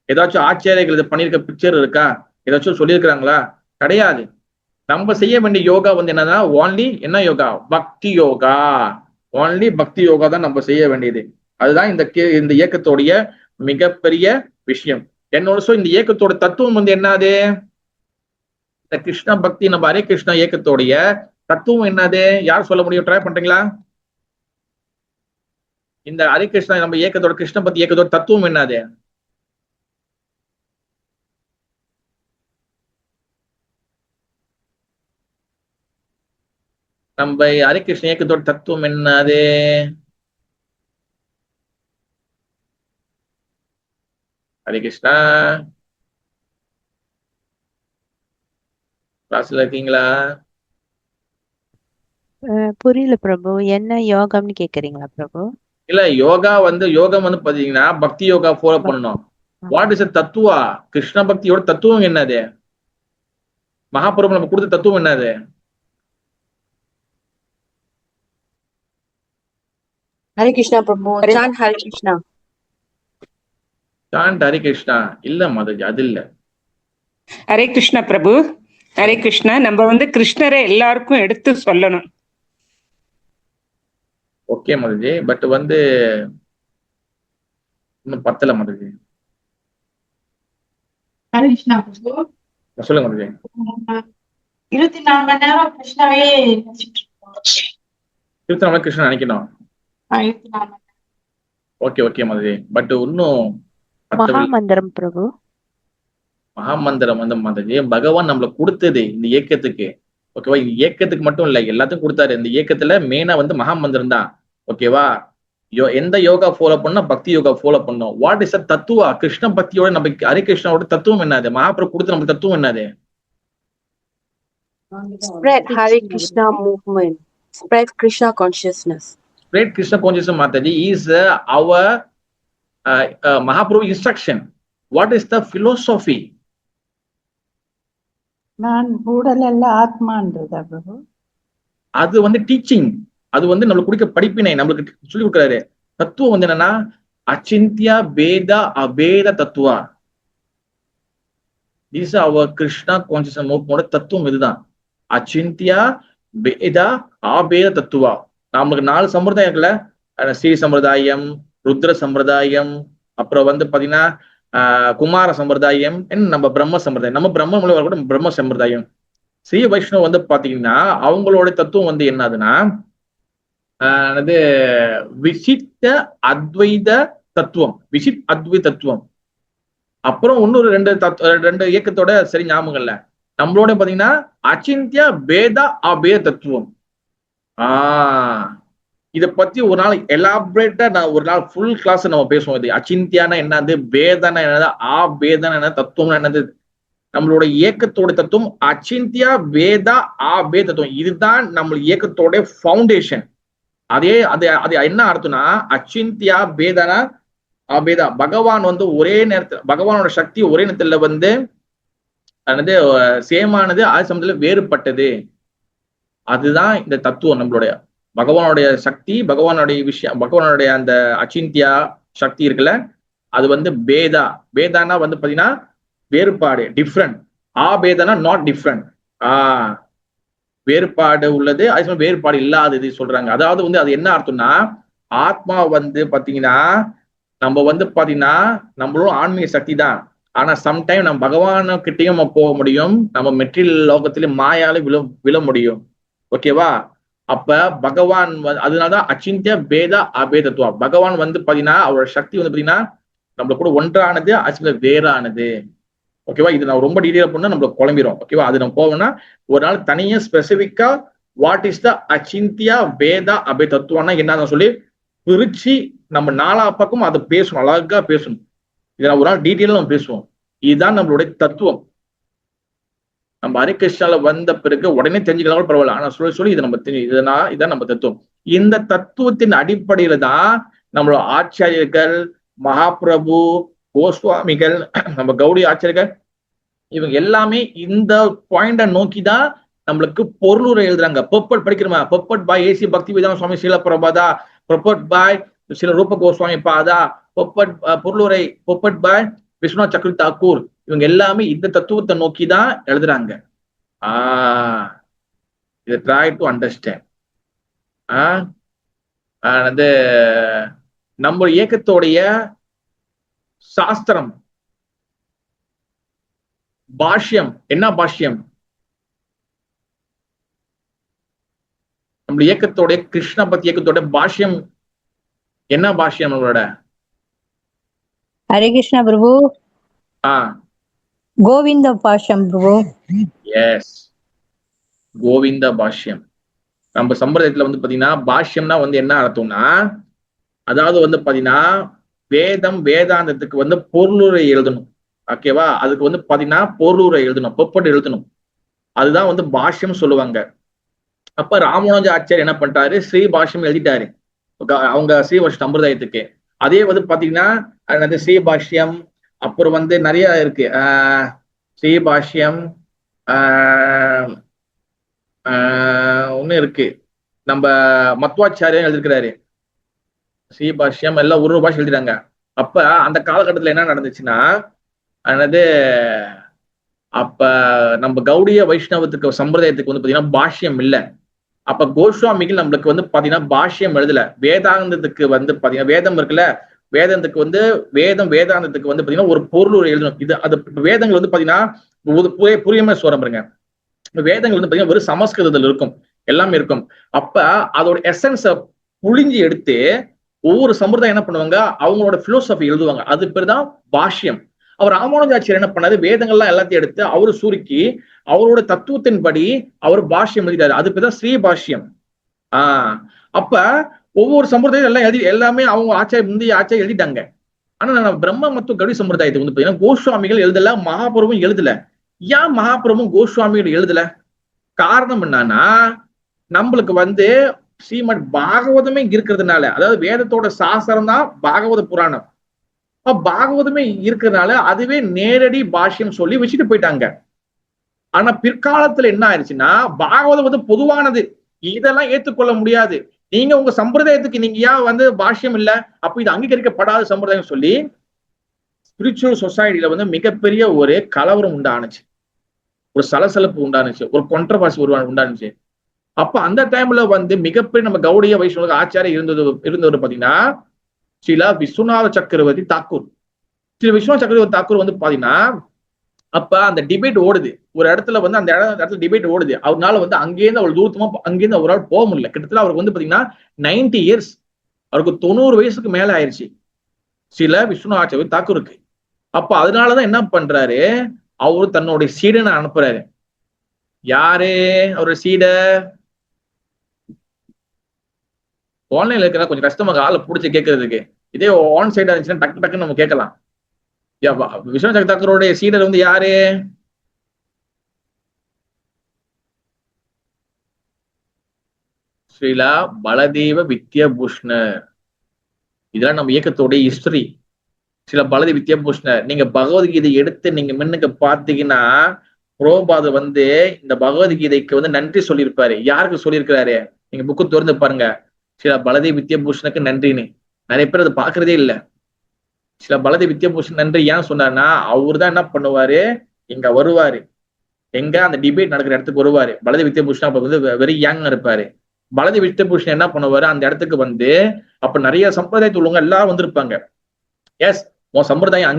ஏதாச்சும் ஆச்சரியர்கள் இதை பண்ணிருக்க பிக்சர் இருக்கா, ஏதாச்சும் சொல்லியிருக்கிறாங்களா? கிடையாது. நம்ம செய்ய வேண்டிய யோகா வந்து என்னன்னா ஓன்லி என்ன யோகா, பக்தி யோகா. ஓன்லி பக்தி யோகா தான் நம்ம செய்ய வேண்டியது. அதுதான் இந்த இயக்கத்தோடைய மிகப்பெரிய விஷயம். என்னோட இந்த இயக்கத்தோட தத்துவம் வந்து என்னது, இந்த கிருஷ்ண பக்தி நம்ம ஹரே கிருஷ்ணா இயக்கத்தோடைய தத்துவம் என்னது, யார் சொல்ல முடியும்? ட்ரை பண்றீங்களா? இந்த ஹரே கிருஷ்ணா நம்ம இயக்கத்தோட கிருஷ்ண பக்தி இயக்கத்தோட தத்துவம் என்னது? நம்ம ஹரே கிருஷ்ண இயக்கத்தோட தத்துவம் என்னது? ஹரே கிருஷ்ணா. கிளாஸ்ல இருக்கீங்களா? புரியல பிரபு. என்ன யோகம்னு கேக்குறீங்களா பிரபு? இல்ல, யோகம் வந்து பாத்தீங்கன்னா பக்தி யோகா ஃபாலோ பண்ணணும். வாட் இஸ் தத்துவா? கிருஷ்ண பக்தியோட தத்துவம் என்னது? மகாபிரபு நம்ம கொடுத்த தத்துவம் என்னது? Hare Krishna Prabhu. Chant Hare Krishna. Chant Hari Krishna இல்ல மாதாஜி, அது இல்ல. ஹரே கிருஷ்ணா பிரபு. ஹரே கிருஷ்ணா. நம்ம வந்து கிருஷ்ணரை எல்லாருக்கும் எடுத்து சொல்லணும். ஓகே மாதாஜி, பட் வந்து இன்னும் பத்தல மாதாஜி. ஹரே கிருஷ்ணா பிரபு. சொல்லுங்க மாதாஜி. 24 மணி நேரம் கிருஷ்ணாவே நினைச்சிட்டு இருக்கோம். 24 கிருஷ்ணன் நினைக்கணும். 24 மணி ஓகே ஓகே மாதாஜி, பட் இன்னும் மகாமந்திரம் பிரபு. மகாமந்திரம் வந்து மாதாஜி பகவான் நம்மள கொடுத்தது இந்த இயக்கத்துக்கு. ஓகேவா? இந்த இயக்கத்துக்கு மட்டும் இல்ல, எல்லாத்துக்கும் கொடுத்தாரு. இந்த இயக்கத்துல மெயினா வந்து மகாமந்திரம் தான். ஓகேவா? எந்த யோகா ஃபாலோ பண்ணா பக்தி யோகா ஃபாலோ பண்ணும். வாட் இஸ் தத்துவா? கிருஷ்ண பக்தியோட நம்ம ஹரி கிருஷ்ணாவோட தத்துவம் என்னது? மகாபிரபு கொடுத்த நம்ம தத்துவம் என்னது? Spread Hare Krishna movement. Spread Krishna consciousness. Spread Krishna consciousness Mataji is our Mahaprabhu instruction. What is the philosophy? நான் உடல் அல்ல ஆத்மான்றதா பிரபு? அது வந்து டீச்சிங். அது வந்து நம்மளுக்கு கொடுக்க படிப்பினை, நம்மளுக்கு சொல்லி கொடுக்குறாரு. தத்துவம் வந்து என்னன்னா அச்சிந்தியா பேத அபேத தத்துவா. திஸ் அவர் கிருஷ்ணா கான்சியஸ் மூவ்மெண்டோட தத்துவம் இதுதான். அச்சிந்தியா பேத அபேத தத்துவா. நம்மளுக்கு 4 சம்பிரதாயம் இருக்குல்ல, ஸ்ரீ சம்பிரதாயம், ருத்ர சம்பிரதாயம், அப்புறம் வந்து பாத்தீங்கன்னா குமார சம்பிரதாயம், நம்ம பிரம்ம சம்பிரதாயம். நம்ம பிரம்ம மூலம் வரக்கூட பிரம்ம சம்பிரதாயம். ஸ்ரீ வைஷ்ணவ் வந்து பாத்தீங்கன்னா அவங்களோட தத்துவம் வந்து என்னதுன்னா விசித்த அத்வைத தத்துவம். விசித் அத்வைத தத்துவம். அப்புறம் இன்னொரு 2 இயக்கத்தோட சரி ஞாபகம் இல்ல. நம்மளோட பாத்தீங்கன்னா அச்சிந்தியா பேத அபேத தத்துவம். இத பத்தி ஒரு நாள் எலாபரேட்டா நான் ஒரு நாள் ஃபுல் கிளாஸ் நம்ம பேசுவோம். இது அச்சிந்தியானா என்னது, பேதனா என்னது, பேதனா என்ன, தத்துவம் என்னது. நம்மளோட இயக்கத்தோட தத்துவம் அச்சிந்தியா பேதா பேத தத்துவம். இதுதான் நம்ம இயக்கத்தோட ஃபவுண்டேஷன். அதே அது அது என்ன அர்த்தம்னா அச்சிந்தியா பேதனா அபேதா. பகவான் வந்து ஒரே நேரத்துல, பகவானோட சக்தி ஒரே நேரத்துல வந்து சேமானது, அதே சமயத்துல வேறுபட்டது. அதுதான் இந்த தத்துவம். நம்மளுடைய பகவானுடைய சக்தி, பகவானுடைய விஷயம், பகவானுடைய அந்த அச்சிந்தியா சக்தி இருக்குல்ல, அது வந்து பேதா. பேதானா வந்து பாத்தீங்கன்னா வேறுபாடு, டிஃப்ரெண்ட். பேதானா not different. வேறுபாடு உள்ளது, அதே சமயம் வேறுபாடு இல்லாதது சொல்றாங்க. அதாவது வந்து அது என்ன அர்த்தம்னா ஆத்மா வந்து பாத்தீங்கன்னா நம்ம வந்து பாத்தீங்கன்னா நம்மளும் ஆன்மீக சக்தி தான். ஆனா சம்டைம் நம்ம பகவான கிட்டையும் நம்ம போக முடியும், நம்ம மெட்டீரியல் லோகத்திலே மாயால விழ முடியும். ஓகேவா? அப்ப பகவான் அதனாலதான் அச்சிந்தியா பேதா அபேதத்துவா. பகவான் வந்து பாத்தீங்கன்னா அவரோட சக்தி வந்து பாத்தீங்கன்னா நம்மள கூட ஒன்றானது, அது வேறானது. ஓகேவா? இது நான் ரொம்ப டீடைல் பண்ணா நம்மளுக்கு குழம்பிடும். ஓகேவா? அது நம்ம போவோம்னா ஒரு நாள் தனியா ஸ்பெசிபிக்கா வாட் இஸ் த அச்சிந்தியா பேதா அபே தத்துவம்னா என்ன சொல்லி பிரிச்சு நம்ம 4 பக்கம் அதை பேசணும், அழகா பேசணும். இதை ஒரு நாள் டீட்டெயிலா நம்ம பேசுவோம். இதுதான் நம்மளுடைய தத்துவம். நம்ம ஹரே கிருஷ்ணால வந்த பிறகு உடனே தெரிஞ்சுக்கலாம் பரவாயில்ல, ஆனா சொல்லி இதை நம்ம இதான் நம்ம தத்துவம். இந்த தத்துவத்தின் அடிப்படையில தான் நம்மளோட ஆச்சாரியர்கள், மகாபிரபு, கோஸ்வாமிகள், நம்ம கௌடி ஆச்சாரியர்கள், இவங்க எல்லாமே இந்த பாயிண்ட நோக்கிதான் நம்மளுக்கு பொருளுரை எழுதுறாங்க. பர்பட் படிக்கிறோமா? பர்பட் பாய் ஏசி பக்தி வேதாந்த சுவாமி ஸ்ரீல பிரபாதா, பர்பட் பாய் ஸ்ரீல ரூப கோஸ்வாமி பாதா, பொருளுரை பர்பட் பாய் விஸ்வநாத் சக்கரவர்த்தி தாக்கூர். இவங்க எல்லாமே இந்த தத்துவத்தை நோக்கி தான் எழுதுறாங்க. இதை ட்ரை டு அண்டர்ஸ்டாண்ட். வந்து நம்ம இயக்கத்தோடைய சாஸ்திரம் பாஷ்யம் என்ன? பாஷ்யம் நம்ம இயக்கத்தோடைய கிருஷ்ண பக்தி இயக்கத்தோட பாஷ்யம் என்ன? பாஷ்யம் நம்மளோட ஹரே கிருஷ்ணா பிரபு. கோவிந்த பாஷ்யம் பிரபு. எஸ், கோவிந்த பாஷ்யம். நம்ம சம்பிரதாயத்துல வந்து பாத்தீங்கன்னா பாஷ்யம்னா வந்து என்ன அர்த்தம்னா, அதாவது வந்து பாத்தீங்கன்னா வேதாந்தத்துக்கு வந்து பொருளுரை எழுதணும். ஓகேவா? அதுக்கு வந்து பாத்தீங்கன்னா பொருளுரை எழுதணும், பர்பட் எழுதணும். அதுதான் வந்து பாஷ்யம் சொல்லுவாங்க. அப்ப ராமானுஜ ஆச்சாரியர் என்ன பண்ணிட்டாரு, ஸ்ரீ பாஷ்யம் எழுதிட்டாரு அவங்க ஸ்ரீவர்ஷ சம்பிரதாயத்துக்கு. அதே வந்து பாத்தீங்கன்னா அந்த ஸ்ரீ பாஷ்யம், அப்புறம் வந்து நிறைய இருக்கு, ஸ்ரீ பாஷ்யம், ஒண்ணு இருக்கு, நம்ம மத்வாச்சாரியர் எழுதிருக்கிறாரு ஸ்ரீ பாஷ்யம், எல்லாம் ஒரு பாஷை எழுதிட்டாங்க. அப்ப அந்த காலகட்டத்துல என்ன நடந்துச்சுன்னா, அதாவது அப்ப நம்ம கௌடிய வைஷ்ணவத்துக்கு சம்பிரதாயத்துக்கு வந்து பாத்தீங்கன்னா பாஷ்யம் இல்லை. அப்ப கோஸ்வாமிகள் நம்மளுக்கு வந்து பாத்தீங்கன்னா பாஷ்யம் எழுதல. வேதாந்தத்துக்கு வந்து பாத்தீங்கன்னா வேதம் இருக்குல்ல, வேதத்துக்கு வந்து வேதாந்தத்துக்கு வந்து பாத்தீங்கன்னா ஒரு பொருள் எழுதணும். இது அது வேதங்கள் வந்து பாத்தீங்கன்னா புரியாம சொல்றேன் பாருங்க. வேதங்கள் வந்து பாத்தீங்கன்னா ஒரு சமஸ்கிருதத்தில் இருக்கும், எல்லாமே இருக்கும். அப்ப அதோட எசன்ஸை புழிஞ்சி எடுத்து ஒவ்வொரு சம்பிரதாயம் என்ன பண்ணுவாங்க, அவங்களோட பிலோசபி எழுதுவாங்க. அது பேர் தான் பாஷ்யம். அவர் ராமானுஜாச்சாரியர் என்ன பண்ணாரு, வேதங்கள்லாம் எல்லாத்தையும் எடுத்து அவரு சுருக்கி அவரோட தத்துவத்தின்படி அவர் பாஷ்யம் எழுதிட்டாரு. அது பேர் தான் ஸ்ரீ பாஷ்யம். அப்ப ஒவ்வொரு சம்பிரதாயம் எல்லாம் எல்லாமே அவங்க ஆச்சாரிய முந்தைய ஆச்சாரிய எழுதிட்டாங்க. ஆனா நான் பிரம்ம மற்றும் கவி சம்பிரதாயத்துக்கு வந்து பாத்தீங்கன்னா கோஸ்வாமிகள் எழுதல, மகாபிரபுவும் எழுதல. ஏன் மகாபிரபுவும் கோஸ்வாமிகள் எழுதல? காரணம் என்னன்னா, நம்மளுக்கு வந்து ஸ்ரீமத் பாகவதமே இருக்கிறதுனால, அதாவது வேதத்தோட சாஸ்திரம் தான் பாகவத புராணம். பாகவதமே இருக்கிறதுனால அதுவே நேரடி பாஷ்யம் சொல்லி வச்சுட்டு போயிட்டாங்க. ஆனா பிற்காலத்துல என்ன ஆயிடுச்சுன்னா, பாகவதம் வந்து பொதுவானது, இதெல்லாம் ஏற்றுக்கொள்ள முடியாது, நீங்க உங்க சம்பிரதாயத்துக்கு நீங்க ஏன் வந்து பாஷ்யம் இல்ல, அப்ப இது அங்கீகரிக்கப்படாத சம்பிரதாயம் சொல்லி ஸ்பிரிச்சுவல் சொசைட்டில வந்து மிகப்பெரிய ஒரு கலவரம் உண்டானுச்சு, ஒரு சலசலப்பு உண்டானுச்சு, ஒரு கான்ட்ரோவர்சி உண்டானுச்சு. அப்ப அந்த டைம்ல வந்து மிகப்பெரிய நம்ம கௌடிய வைஷ்ணவ ஆச்சாரிய இருந்தவர் பாத்தீங்கன்னா ஸ்ரீல விஸ்வநாத சக்கரவர்த்தி தாக்கூர். ஸ்ரீ விஸ்வநாத சக்கரவர்த்தி தாக்கூர் வந்து பாத்தீங்கன்னா அப்ப அந்த டிபேட் ஓடுது ஒரு இடத்துல வந்து, அந்த இடத்துல டிபேட் ஓடுது. அவரால் வந்து அங்கேருந்து அவர் தூரத்துமா அங்கேருந்து அவரால் போக முடியல. கிட்டத்தட்ட அவருக்கு வந்து பாத்தீங்கன்னா 90 இயர்ஸ், அவருக்கு 90 வயசுக்கு மேல ஆயிடுச்சு ஸ்ரீல விஸ்வநாத தாக்கூருக்கு. அப்ப அதனாலதான் என்ன பண்றாரு, அவரு தன்னுடைய சீடனை அனுப்புறாரு. யாரு அவரோட சீடர்? ஆன்லைன்ல இருக்கிற கொஞ்சம் கஷ்டமாக ஆளை பிடிச்சி கேட்கறதுக்கு. இதே ஆன் சைடா இருந்துச்சுன்னா டக்கு டக்குன்னு நம்ம கேட்கலாம். விஸ்வநாத தாக்கூரோட சீடர் வந்து யாரு? ஸ்ரீலா பலதேவ வித்யாபூஷணர். இதெல்லாம் நம்ம இயக்கத்தோட ஹிஸ்டரி. சில பலதேவ வித்யாபூஷணர். நீங்க பகவத்கீதை எடுத்து நீங்க முன்னுக்கு பாத்தீங்கன்னா, புரோபாத வந்து இந்த பகவத்கீதைக்கு வந்து நன்றி சொல்லியிருப்பாரு. யாருக்கு சொல்லியிருக்கிறாரு? நீங்க புக்கு திறந்து பாருங்க. சில பலதேவ வித்யாபூஷனுக்கு நன்றின்னு. நிறைய பேர் அதை பாக்குறதே இல்லை. சில பலதேவ வித்யாபூஷன் நன்றி ஏன் சொன்னார்னா, அவரு தான் என்ன பண்ணுவாரு, இங்க வருவாரு, எங்க அந்த டிபேட் நடக்கிற இடத்துக்கு வருவாரு. பலதேவ வித்யாபூஷன் அப்ப வந்து வெரி யங்கா இருப்பாரு. பலதேவ வித்யாபூஷன் என்ன பண்ணுவாரு, அந்த இடத்துக்கு வந்து அப்ப நிறைய சம்பிரதாயத்தில் உள்ளவங்க எல்லாம் வந்திருப்பாங்க. எஸ், உன் சம்பிரதாயம்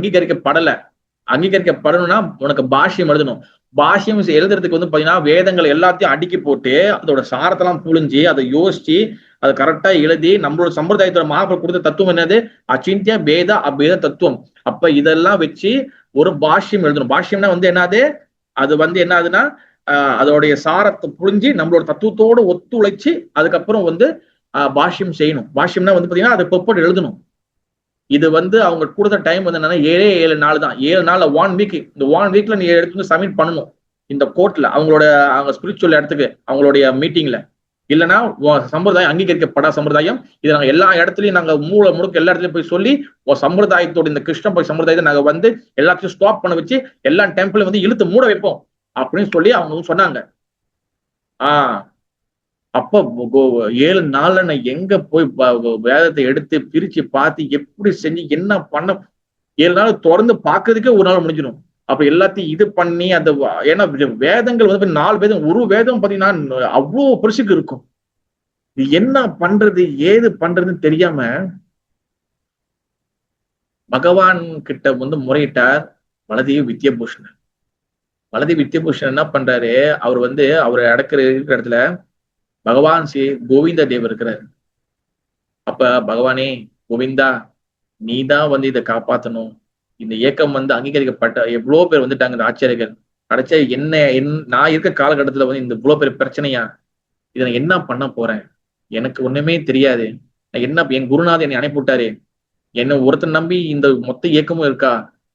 அங்கீகரிக்கப்படணும்னா உனக்கு பாஷ்யம் எழுதணும். பாஷ்யம் எழுதுறதுக்கு வந்து பாத்தீங்கன்னா வேதங்கள் எல்லாத்தையும் அடுக்கி போட்டு அதோட சாரத்தெல்லாம் புழிஞ்சு அதை யோசிச்சு அதை கரெக்டா எழுதி நம்மளோட சம்பிரதாயத்தோட மகாபிரபு கொடுத்த தத்துவம் என்னது, அச்சிந்திய பேத அபேத தத்துவம். அப்ப இதெல்லாம் வச்சு ஒரு பாஷ்யம் எழுதணும். பாஷ்யம்னா வந்து என்னது, அது வந்து என்னதுன்னா அதோடைய சாரத்தை புழிஞ்சு நம்மளோட தத்துவத்தோடு ஒத்துழைச்சு அதுக்கப்புறம் வந்து பாஷ்யம் செய்யணும். பாஷ்யம்னா வந்து பாத்தீங்கன்னா அதை பொப்பட்டு எழுதணும். இது வந்து அவங்க கொடுத்த டைம் வந்து என்னன்னா 7 நாள் தான். 7 நாள்ல 1 வீக். இந்த 1 வீக்ல நீ எடுத்து வந்து சப்மிட் பண்ணணும் இந்த கோர்ட்ல, அவங்க ஸ்பிரிச்சுவல் இடத்துக்கு, அவங்களுடைய மீட்டிங்ல. இல்லைன்னா சம்பிரதாயம் அங்கீகரிக்கப்படாத சம்பிரதாயம். இதை நாங்க எல்லா இடத்துலயும் நாங்க மூளை முழுக்க எல்லா இடத்துலயும் போய் சொல்லி சம்பிரதாயத்தோட இந்த கிருஷ்ண சம்பிரதாயத்தை நாங்க வந்து எல்லாத்தையும் ஸ்டாப் பண்ண வச்சு எல்லா டெம்பிளையும் வந்து இழுத்து மூட வைப்போம் அப்படின்னு சொல்லி அவங்க சொன்னாங்க. அப்ப 7 நாள்ல நான் எங்க போய் வேதத்தை எடுத்து பிரிச்சு பார்த்து எப்படி செஞ்சு என்ன பண்ண, 7 நாள் தொடர்ந்து பாக்குறதுக்கே ஒரு நாள் முடிஞ்சிடும். அப்ப எல்லாத்தையும் இது பண்ணி அந்த, ஏன்னா வேதங்கள் வந்து 4 வேதம், ஒரு வேதம் பாத்தீங்கன்னா அவ்வளவு பெருசுக்கு இருக்கும். இது என்ன பண்றது ஏது பண்றதுன்னு தெரியாம பகவான் கிட்ட வந்து முறையிட்டார் பலதேவ வித்யாபூஷணர். பலதேவ வித்யாபூஷணர் என்ன பண்றாரு, அவர் வந்து அவர் இருக்கிற இடத்துல பகவான் ஸ்ரீ கோவிந்த தேவர் இருக்கிறார். அப்ப பகவானே கோவிந்தா, நீதான் வந்து இதை காப்பாற்றணும். இந்த இயக்கம் வந்து அங்கீகரிக்கப்பட்ட எவ்வளவு பேர் வந்துட்டாங்க இந்த ஆச்சாரியர்கள். அடைச்சா நான் இருக்க காலகட்டத்துல வந்து இந்த இவ்வளவு பெரிய பிரச்சனையா, இதை நான் என்ன பண்ண போறேன், எனக்கு ஒண்ணுமே தெரியாது. நான் என்ன, என் குருநாதர் என்னை அனுப்பிவிட்டாரு, என்ன ஒருத்தர் நம்பி இந்த மொத்த இயக்கமும் இருக்கா,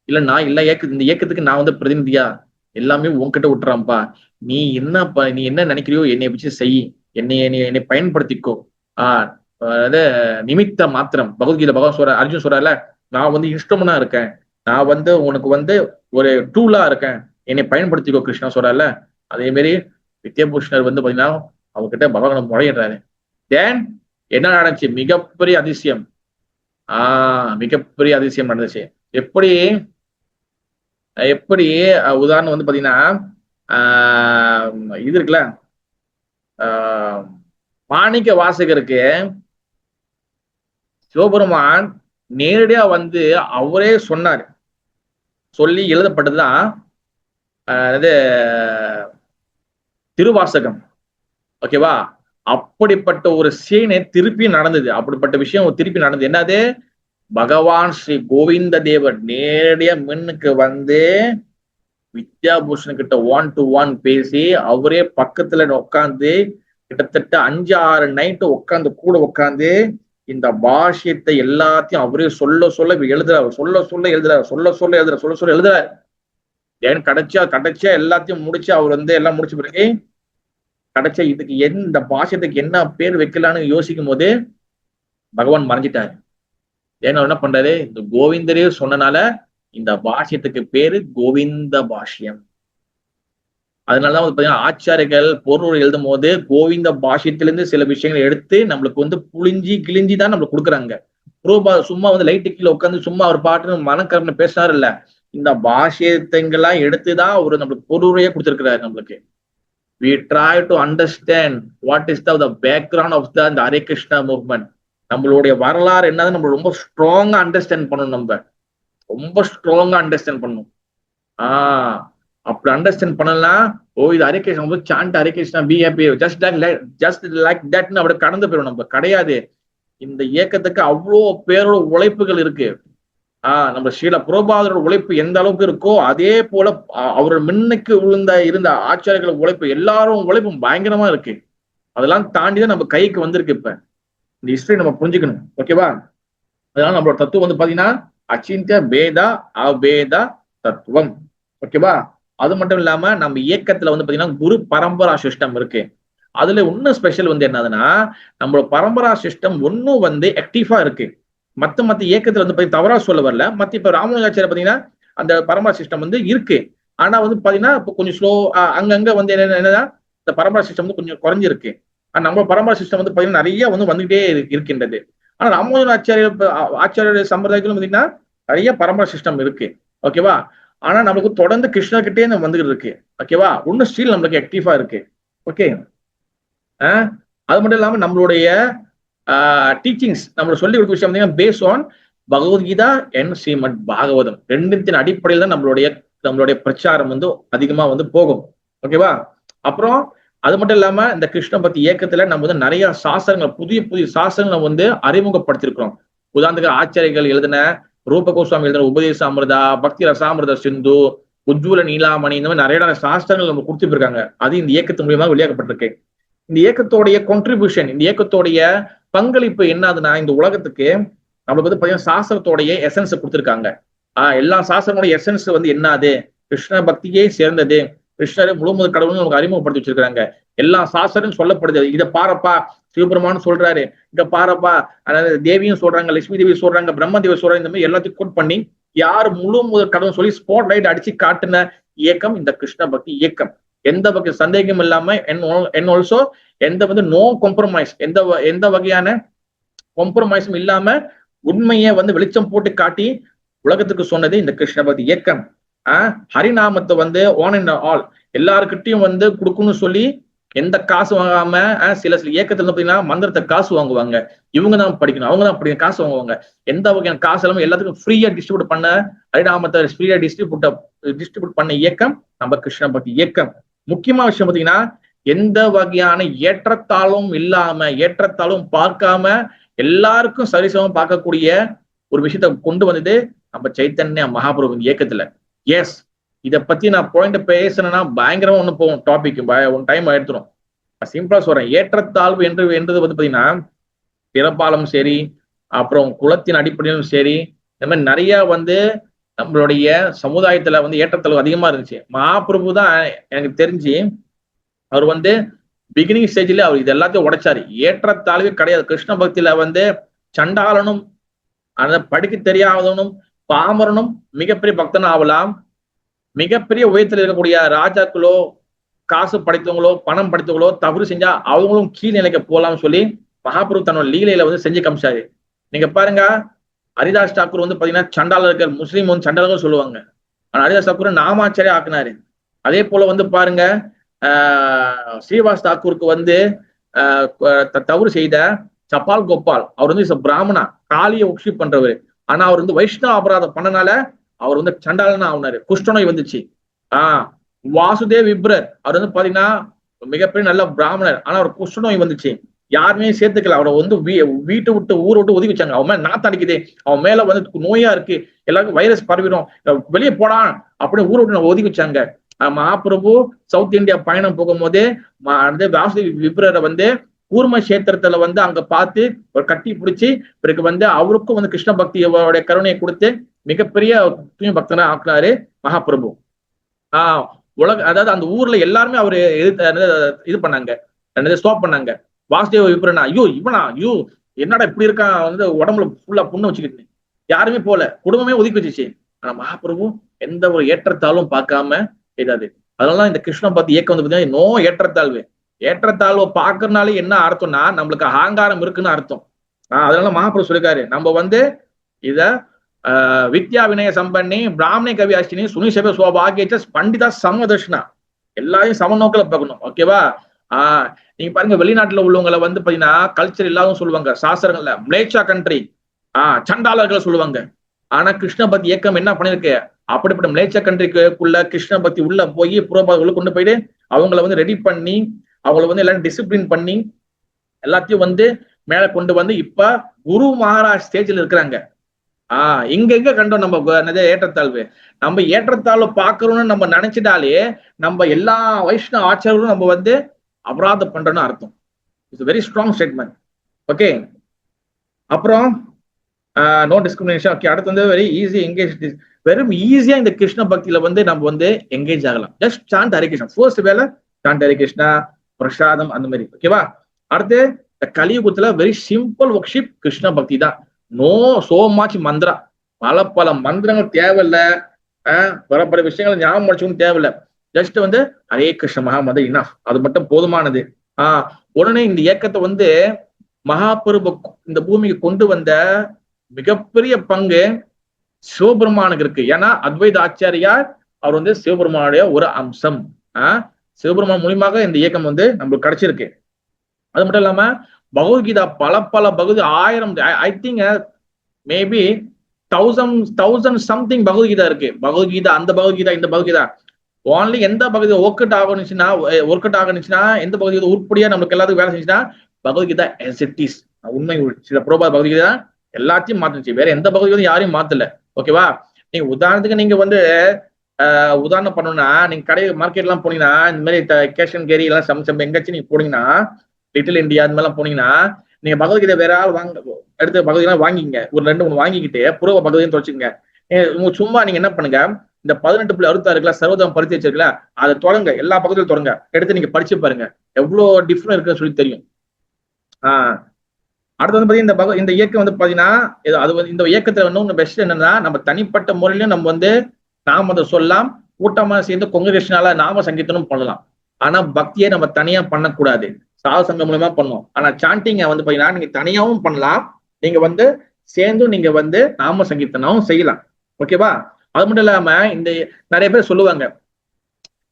இல்ல நான் இல்ல இந்த இயக்கத்துக்கு நான் வந்து பிரதிநிதியா, எல்லாமே உன்கிட்ட விட்டுறான்ப்பா. நீ என்ன நினைக்கிறியோ என்னை வச்சு செய், என்னை பயன்படுத்திக்கோ. அதாவது நிமித்த மாத்திரம். பகவத்கீதை பகவான் அர்ஜுன் சொல்றாருல, நான் வந்து இன்ஸ்ட்ருமெண்டா இருக்கேன், நான் வந்து உனக்கு ஒரு டூலா இருக்கேன், என்னை பயன்படுத்திக்கோ கிருஷ்ணா சொல்றாருல. அதே மாதிரி வித்யாபூஷணர் பாத்தீங்கன்னா அவர்கிட்ட பகவான் முறையிடுறாரு. தேன் என்ன நடந்துச்சு? மிகப்பெரிய அதிசயம். மிகப்பெரிய அதிசயம் நடந்துச்சு. எப்படி உதாரணம் பாத்தீங்கன்னா இது இருக்குல்ல, மாணிக்க வாசகருக்கு சிவபெருமான் நேரடியா அவரே சொன்னார், சொல்லி எழுதப்பட்டதுதான் திருவாசகம். ஓகேவா? அப்படிப்பட்ட ஒரு சீனை திருப்பி நடந்தது. அப்படிப்பட்ட விஷயம் திருப்பி நடந்தது. என்னது? பகவான் ஸ்ரீ கோவிந்த தேவர் நேரடியா மின்னுக்கு வித்யாபூஷன் கிட்ட 1-to-1 பேசி அவரே பக்கத்துல உட்காந்து கிட்டத்தட்ட 5-6 நைட்டு கூட உட்காந்து இந்த பாஷ்யத்தை எல்லாத்தையும் அவரே சொல்ல எழுதுறாரு. ஏன் கடைசியா எல்லாத்தையும் முடிச்சு அவர் எல்லாம் முடிச்ச பிறகு கடைசியா இதுக்கு இந்த பாஷ்யத்துக்கு என்ன பேர் வைக்கலான்னு யோசிக்கும் போது பகவான் மறைஞ்சிட்டாரு. ஏன்னா என்ன பண்றாரு? இந்த கோவிந்தரே சொன்னனால இந்த பாஷ்யத்துக்கு பேரு கோவிந்த பாஷ்யம். அதனாலதான் பாத்தீங்கன்னா ஆச்சாரியர்கள் பொருள் எழுதும் போது கோவிந்த பாஷ்யத்திலிருந்து சில விஷயங்களை எடுத்து நம்மளுக்கு புளிஞ்சி கிழிஞ்சி தான் நம்மளுக்கு கொடுக்குறாங்க. சும்மா லைட்டு கீழே உட்காந்து சும்மா அவர் பாட்டு மனக்கருணை பேசினாரு இல்ல, இந்த பாஷ்யத்தைங்கெல்லாம் எடுத்துதான் அவரு நம்மளுக்கு பொருளையே கொடுத்திருக்கிறாரு. நம்மளுக்கு we try to understand what is the background of the Hare Krishna movement. நம்மளுடைய வரலாறு என்னது நம்ம ரொம்ப ஸ்ட்ராங்கா அண்டர்ஸ்டாண்ட் பண்ணணும். நம்ம ரொம்ப ஸ்ட்ராங்கா அண்டர்ஸ்டாண்ட் பண்ணணும். அப்படி அண்டர்ஸ்டாண்ட் பண்ணலாம். இது Hare Krishna chant Hare Krishna be happy just like தட்னு அப்படி கடந்து போயிடும். நம்ம கிடையாது. இந்த இயக்கத்துக்கு அவ்வளோ பேரோட உழைப்புகள் இருக்கு. நம்ம ஸ்ரீல பிரபாதரோட உழைப்பு எந்த அளவுக்கு இருக்கோ அதே போல அவரோட முன்னுக்கு இருந்த ஆச்சாரியர்கள் உழைப்பு, எல்லாரும் உழைப்பும் பயங்கரமா இருக்கு. அதெல்லாம் தாண்டிதான் நம்ம கைக்கு வந்திருக்கு. இப்ப இந்த ஹிஸ்டரி நம்ம புரிஞ்சுக்கணும். ஓகேவா? அதனால நம்மளோட தத்துவம் பாத்தீங்கன்னா அச்சிந்திய பேதா அபேதா தத்துவம். ஓகேவா? அது மட்டும் இல்லாம நம்ம இயக்கத்துல பாத்தீங்கன்னா குரு பரம்பரா சிஸ்டம் இருக்கு. அதுல இன்னும் ஸ்பெஷல் என்னதுன்னா நம்மளோட பரம்பரா சிஸ்டம் ஒன்னும் ஆக்டிவா இருக்கு. மத்த இயக்கத்துல தவறா சொல்ல வரல. இப்ப ராமானுஜாச்சாரிய பாத்தீங்கன்னா அந்த பரம்பரா சிஸ்டம் இருக்கு. ஆனா பாத்தீங்கன்னா கொஞ்சம் ஸ்லோ, அங்கங்க என்னன்னா இந்த பரம்பரா சிஸ்டம் கொஞ்சம் குறைஞ்சிருக்கு. நம்ம பரம்பரா சிஸ்டம் பாத்தீங்கன்னா நிறைய வந்துகிட்டே இருக்கின்றது. ஆனா ஆச்சாரிய சம்பிரதாயத்திலும் பாத்தீங்கன்னா நிறைய பரம்பரா சிஸ்டம் இருக்கு. ஓகேவா? ஆனா நம்மளுக்கு தொடர்ந்து கிருஷ்ணர்கிட்டே வந்துகிட்டு இருக்கு. ஓகேவா? ஒன்னும் ஸ்டில் நம்மளுக்கு ஆக்டிவா இருக்கு. ஓகே. அது மட்டும் இல்லாம நம்மளுடைய டீச்சிங்ஸ் நம்ம சொல்லி கொடுத்த விஷயம் base on Bhagavad Gita and Srimad Bhagavatam ரெண்டுத்தின் அடிப்படையில் தான் நம்மளுடைய பிரச்சாரம் அதிகமா போகும். ஓகேவா? அப்புறம் அது மட்டும் இல்லாம இந்த கிருஷ்ண பக்தி இயக்கத்துல நம்ம நிறைய சாஸ்திரங்கள், புதிய புதிய சாஸ்திரங்களை அறிமுகப்படுத்திருக்கிறோம். உதாரணத்துக்கு ஆச்சாரியர்கள் எழுதின ரூப கோஸ்வாமி எழுதின உபதேச அமிர்தா, பக்தி ரசாமிர்த சிந்து, உஜ்வல நீலாமணி, இந்த மாதிரி நிறைய சாஸ்திரங்கள் நம்ம கொடுத்துருக்காங்க. அது இந்த இயக்கத்து மூலியமா வெளியாக்கப்பட்டிருக்கு. இந்த இயக்கத்தோடைய கான்ட்ரிபியூஷன், இந்த இயக்கத்தோடைய பங்களிப்பு என்னதுன்னா இந்த உலகத்துக்கு நம்மளுக்கு பாத்தீங்கன்னா சாஸ்திரத்தோடைய எசன்ஸ் கொடுத்துருக்காங்க. எல்லா சாஸ்திரங்களோட எசன்ஸ் என்னது? கிருஷ்ண பக்தியே சேர்ந்தது. கிருஷ்ணரை முழுமுதல் கடவுள்னு நமக்கு அறிமுகப்படுத்தி வச்சிருக்காங்க. எல்லா சாஸ்திரம் சொல்லப்படுது. இதை பாரப்பா சிவபெருமான் சொல்றாரு, இங்க பாரப்பா அதாவது தேவியும் சொல்றாங்க, லட்சுமி தேவி சொல்றாங்க, பிரம்ம தேவி சொல்றாங்க. இந்த மாதிரி எல்லாத்தையும் கோட் பண்ணி யார் முழு முதல் கடவுள் சொல்லி ஸ்பாட் லைட் அடிச்சு காட்டின இயக்கம் இந்த கிருஷ்ண பக்தி இயக்கம். எந்த வகை சந்தேகம் இல்லாம ஆல்சோ எந்த நோ காம்ப்ரமைஸ், எந்த வகையான காம்ப்ரமைஸும் இல்லாம உண்மையை வெளிச்சம் போட்டு காட்டி உலகத்துக்கு சொன்னது இந்த கிருஷ்ண பக்தி இயக்கம். ஹரிநாமத்தை ஒன் அண்ட் ஆல் எல்லாருக்கிட்டையும் கொடுக்கணும்னு சொல்லி எந்த காசு வாங்காம சில இயக்கத்துல பாத்தீங்கன்னா மந்திரத்தை காசு வாங்குவாங்க. இவங்க தான் படிக்கணும், அவங்க தான் படிக்கணும், காசு வாங்குவாங்க. எந்த வகையான காசு எல்லாமே எல்லாத்துக்கும் ஃப்ரீயா டிஸ்ட்ரிபியூட் பண்ண ஹரிநாமத்தை ஃப்ரீயா டிஸ்ட்ரிபியூட் பண்ண இயக்கம் நம்ம கிருஷ்ண பக்தி இயக்கம். முக்கியமான விஷயம் பாத்தீங்கன்னா எந்த வகையான ஏற்றத்தாலும் இல்லாம, ஏற்றத்தாலும் பார்க்காம எல்லாருக்கும் சரிசமம் பார்க்கக்கூடிய ஒரு விஷயத்த கொண்டு வந்தது நம்ம சைத்தன்ய மகாபிரபு இயக்கத்துல. எஸ், இதை பத்தி நான் பாயிண்ட் பேசணும்னா பயங்கரமா ஒண்ணு போகும் டாபிக், ஒன் டைம் எடுத்துரும். சிம்பிளா சொல்றேன். ஏற்றத்தாழ்வு என்றது பாத்தீங்கன்னா பிறப்பாலும் சரி, அப்புறம் குலத்தின் அடிப்படையிலும் சரி, இந்த மாதிரி நிறைய நம்மளுடைய சமுதாயத்துல வந்து ஏற்றத்தாழ்வு அதிகமா இருந்துச்சு. மகாபிரபு தான் எனக்கு தெரிஞ்சு அவர் வந்து பிகினிங் ஸ்டேஜ்ல அவர் இது எல்லாத்தையும் உடைச்சாரு. ஏற்றத்தாழ்வே கிடையாது. கிருஷ்ண பக்தியில வந்து சண்டாளனும் அந்த படிக்க தெரியாதவனும் பாமரனும் மிகப்பெரிய பக்தன் ஆகலாம். மிகப்பெரிய உயரத்தில் இருக்கக்கூடிய ராஜாக்களோ காசு படைத்தவங்களோ பணம் படைத்தவங்களோ தவறு செஞ்சா அவங்களும் கீழ்நிலைக்கு போகலாம்னு சொல்லி மகாபிரபு தன்னோட லீலையில வந்து செஞ்சு காமிச்சாரு. நீங்க பாருங்க, ஹரிதாஸ் தாக்கூர் வந்து பாத்தீங்கன்னா சண்டாளர்கள், முஸ்லீம் வந்து சண்டாளர்கள் சொல்லுவாங்க. ஆனா ஹரிதாஸ் தாக்கூர் நாமாச்சாரியா ஆக்குனாரு. அதே போல வந்து பாருங்க, ஸ்ரீவாஸ் தாக்கூருக்கு வந்து தவறு செய்த சபால் கோபால் அவர் வந்து பிராமணா, காளியை ஒர்ஷிப் பண்றவர். ஆனா அவர் வந்து வைஷ்ணவ அபராதம் பண்ணனால அவர் வந்து சண்டாளனா ஆனாரு. குஷ்டநோய் வந்துச்சு. வாசுதேவ் விப்ரர் அவர் வந்து பாத்தீங்கன்னா மிகப்பெரிய நல்ல பிராமணர். ஆனா அவர் குஷ்டநோய் வந்துச்சு. யாருமே சேர்த்துக்கல. அவரை வந்து வீட்டை விட்டு ஊரை விட்டு ஒதுக்கி வச்சாங்க. அவன் மேல நாத்தம் அடிக்குது, அவன் மேல வந்து நோயா இருக்கு, எல்லாருக்கும் வைரஸ் பரவிடும், வெளியே போடான் அப்படின்னு ஊரை விட்டு ஒதுக்கி வச்சாங்க. மகாபிரபு சவுத் இந்தியா பயணம் போகும்போது வாசுதேவ் விப்ரரை வந்து கூர்ம கஷேத்திரத்துல வந்து அங்க பார்த்து ஒரு கட்டி பிடிச்சி பிறகு வந்து அவருக்கும் வந்து கிருஷ்ண பக்தியோட கருணையை கொடுத்து மிகப்பெரிய தூய்மை பக்தனா ஆக்குனாரு மகாபிரபு. அதாவது அந்த ஊர்ல எல்லாருமே அவரு இது பண்ணாங்க, ஸ்டாப் பண்ணாங்க. வாசுதேவ விப்ரனா, ஐயோ இவனா, ஐயோ என்னடா இப்படி இருக்கான், வந்து உடம்புல ஃபுல்லா புண்ணு வச்சுக்கிட்டு யாருமே போல, குடும்பமே ஒதுக்கி வச்சுச்சு. ஆனா மகாபிரபு எந்த ஒரு ஏற்றத்தாழ்வும் பார்க்காம செய்தாது. அதனால இந்த கிருஷ்ண பக்தி இயக்கம் வந்து பாத்தீங்கன்னா நோ ஏற்றத்தாழ்வு. ஏற்றத்தாழ்வை பாக்குறதுனால என்ன அர்த்தம்னா நம்மளுக்கு அகங்காரம் இருக்குன்னு அர்த்தம். அதனால மகாபிரபு சொல்லிருக்காரு, நம்ம வந்து இத வித்யா வினய சம்பன்னி பிராமணி கவி அஷ்டினி சுனிசப சோபாகிய பண்டிதா சமதர்ஷனா, எல்லாரையும் சமநோக்கில பார்க்கணும். ஓகேவா? நீங்க பாருங்க, வெளிநாட்டுல உள்ளவங்களை வந்து பாத்தீங்கன்னா கல்ச்சர் இல்லாத சொல்லுவாங்க, சாஸ்திரங்கள்ல மிளேச்சா கண்ட்ரி, சண்டாளர்கள் சொல்லுவாங்க. ஆனா கிருஷ்ண பக்தி இயக்கம் என்ன பண்ணிருக்கு, அப்படிப்பட்ட மிளேச்சா கண்ட்ரிக்குள்ள கிருஷ்ண பக்தி உள்ள போய் புரோபாத உள்ள கொண்டு போயிட்டு அவங்கள வந்து ரெடி பண்ணி அவங்கள வந்து எல்லாரும் டிசிப்ளின் பண்ணி எல்லாத்தையும் வந்து மேல கொண்டு வந்து இப்ப குரு மகாராஜ் ஸ்டேஜ்ல இருக்கிறாங்க. எங்க கண்டோம் நம்ம ஏற்றத்தாழ்வு. நம்ம ஏற்றத்தாழ்வு பாக்குறோம்னு நம்ம நினைச்சிட்டாலே நம்ம எல்லா வைஷ்ணவ ஆச்சாரங்களும் நம்ம வந்து அபராதம் பண்றோம்னு அர்த்தம். It's very strong statement. Okay, அப்புறம் நோ டிஸ்கிரிமினேஷன். ஓகே, அடுத்து வந்து வெரி ஈஸி எங்கேஜ். வெறும் ஈஸியா இந்த கிருஷ்ண பக்தியில வந்து நம்ம வந்து எங்கேஜ் ஆகலாம். Just chant Hare Krishna. First வேலை சாண்ட் ஹரே கிருஷ்ணா, பிரசாதம், அந்த மாதிரி. ஓகேவா? அடுத்து இந்த கலியுகத்துல வெரி சிம்பிள் ஒர்க்ஷிப் கிருஷ்ண பக்தி தான். நோ சோ மச் மந்திரா, பல மந்திரங்கள் தேவையில்லை, பல விஷயங்கள் ஞாபகம் முடிச்சவங்க தேவையில்லை. ஜஸ்ட் வந்து ஹரே கிருஷ்ண மகாமத இனஃப், அது மட்டும் போதுமானது. உடனே இந்த இயக்கத்தை வந்து மகாபிரபு இந்த பூமிக்கு கொண்டு வந்த மிகப்பெரிய பங்கு சிவபெருமானுக்கு இருக்கு. ஏன்னா அத்வைத ஆச்சாரியார் அவர் வந்து சிவபெருமானுடைய ஒரு அம்சம். சிவபெருமான் மூலியமாக இந்த இயக்கம் வந்து நம்மளுக்கு கிடைச்சிருக்கு. அது மட்டும் இல்லாம பகவத்கீதா பல பகவத் 1000, I think maybe 1000 something Bhagavad Gita இருக்கு. பகவத்கீதா, அந்த பகவத்கீதா, இந்த பகவத்கீதா, ஓன்லி எந்த பகவத்கீதா ஒர்க் அவுட் ஆகணுச்சுன்னா எந்த பகவத்கீதா உருப்படியா நம்மளுக்கு எல்லாத்துக்கும் வேலை செஞ்சுன்னா பகவத்கீதா as it is. உண்மை சில புரோபாத பகவத்கீதா எல்லாத்தையும் மாத்துச்சு. வேற எந்த பகவத்கீதா யாரையும் மாத்தல. ஓகேவா? நீங்க உதாரணத்துக்கு நீங்க வந்து உதாரணம் பண்ணணும்னா, நீங்க கடை மார்க்கெட் எல்லாம் போனீங்கன்னா இந்த மாதிரி கேஷ் அண்ட் கேரி எல்லாம் சமைச்சம் எங்காச்சும் நீங்க போனீங்கன்னா, லிட்டில் இந்தியா அந்த மாதிரிலாம் போனீங்கன்னா நீங்க பகவத்கீதை வேற ஆள் எடுத்து பகவத்கீதை வாங்கிங்க, ஒரு 2-3 வாங்கிக்கிட்டு புரோப பகவத்கீதை தொலைச்சுங்க. சும்மா நீங்க என்ன பண்ணுங்க, இந்த 18.66 இருக்குல்ல, சர்வதம் பரித்தி வச்சிருக்கல, அதை தொடங்க, எல்லா பக்கத்திலும் தொடங்க, எடுத்து நீங்க படிச்சு பாருங்க, எவ்வளவு டிஃபரெண்ட் இருக்குன்னு சொல்லி தெரியும். அடுத்து வந்து பாத்தீங்கன்னா இந்த இயக்கம் வந்து பாத்தீங்கன்னா அது வந்து இந்த இயக்கத்துல இன்னும் பெஸ்ட் என்னன்னா, நம்ம தனிப்பட்ட முறையிலும் நம்ம வந்து நாம அதை சொல்லலாம், கூட்டமா சேர்ந்து கொங்கரேஷனால நாம சங்கீதனும் பண்ணலாம். ஆனா பக்தியை நம்ம தனியா பண்ணக்கூடாது, சாது சங்கம் மூலமா பண்ணுவோம். ஆனா சாண்டிங்க வந்து பாத்தீங்கன்னா நீங்க தனியாவும் பண்ணலாம், நீங்க வந்து சேர்ந்தும் நீங்க வந்து நாம சங்கீர்த்தனாவும் செய்யலாம். ஓகேவா? அது மட்டும் இல்லாம இந்த நிறைய பேர் சொல்லுவாங்க,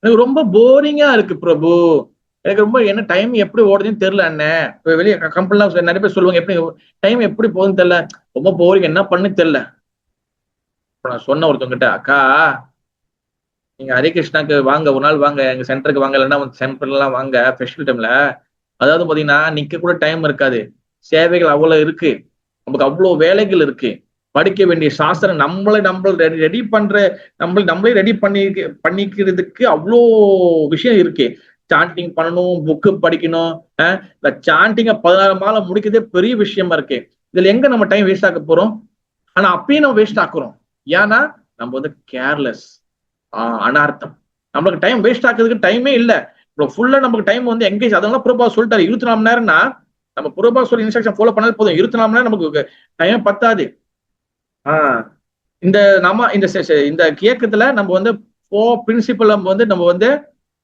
எனக்கு ரொம்ப போரிங்கா இருக்கு பிரபு, எனக்கு ரொம்ப என்ன டைம் எப்படி ஓடுதுன்னு தெரியல, அண்ணன் வெளியே கம்பெனிலாம் நிறைய பேர் சொல்லுவாங்க, எப்படி டைம் எப்படி போகுதுன்னு தெரியல, ரொம்ப போரிங், என்ன பண்ணுன்னு தெரியல. நான் சொன்ன ஒருத்தவங்கிட்ட, அக்கா நீங்க ஹரே கிருஷ்ணாக்கு வாங்க, ஒரு நாள் வாங்க, எங்க சென்டருக்கு வாங்க, இல்லைன்னா சென்டர்லாம் வாங்க ஃபெஸ்டிவல் டைம்ல. அதாவது பாத்தீங்கன்னா நிக்க கூட டைம் இருக்காது, சேவைகள் அவ்வளவு இருக்கு, நமக்கு அவ்வளவு வேலைகள் இருக்கு, படிக்க வேண்டிய சாஸ்திரம் நம்மளே ரெடி பண்ற, நம்மளே ரெடி பண்ணிக்கிறதுக்கு அவ்வளோ விஷயம் இருக்கு. சாண்டிங் பண்ணணும், புக்கு படிக்கணும், இந்த சாண்டிங்க 16 மாலை முடிக்கிறதே பெரிய விஷயமா இருக்கு. இதுல எங்க நம்ம டைம் வேஸ்ட் ஆக்க போறோம்? ஆனா அப்பயும் நம்ம வேஸ்ட் ஆக்குறோம். ஏன்னா நம்ம வந்து கேர்லெஸ், அனார்த்தம். நம்மளுக்கு டைம் வேஸ்ட் ஆக்குறதுக்கு டைமே இல்லை. இப்போ ஃபுல்லா நமக்கு டைம் வந்து எங்கேஜ். அதெல்லாம் பிரபா சொல்லிட்டாரு 24 மணி நேரம்னா நம்ம பிரபா சொல்லி இன்ஸ்ட்ரக்ஷன் ஃபாலோ பண்ணாலும் போதும். 24 மணி நேரம் நமக்கு டைம் பத்தாது. இந்த இந்த இயக்கத்துல நம்ம வந்து 4 பிரின்சிபல் நம்ம வந்து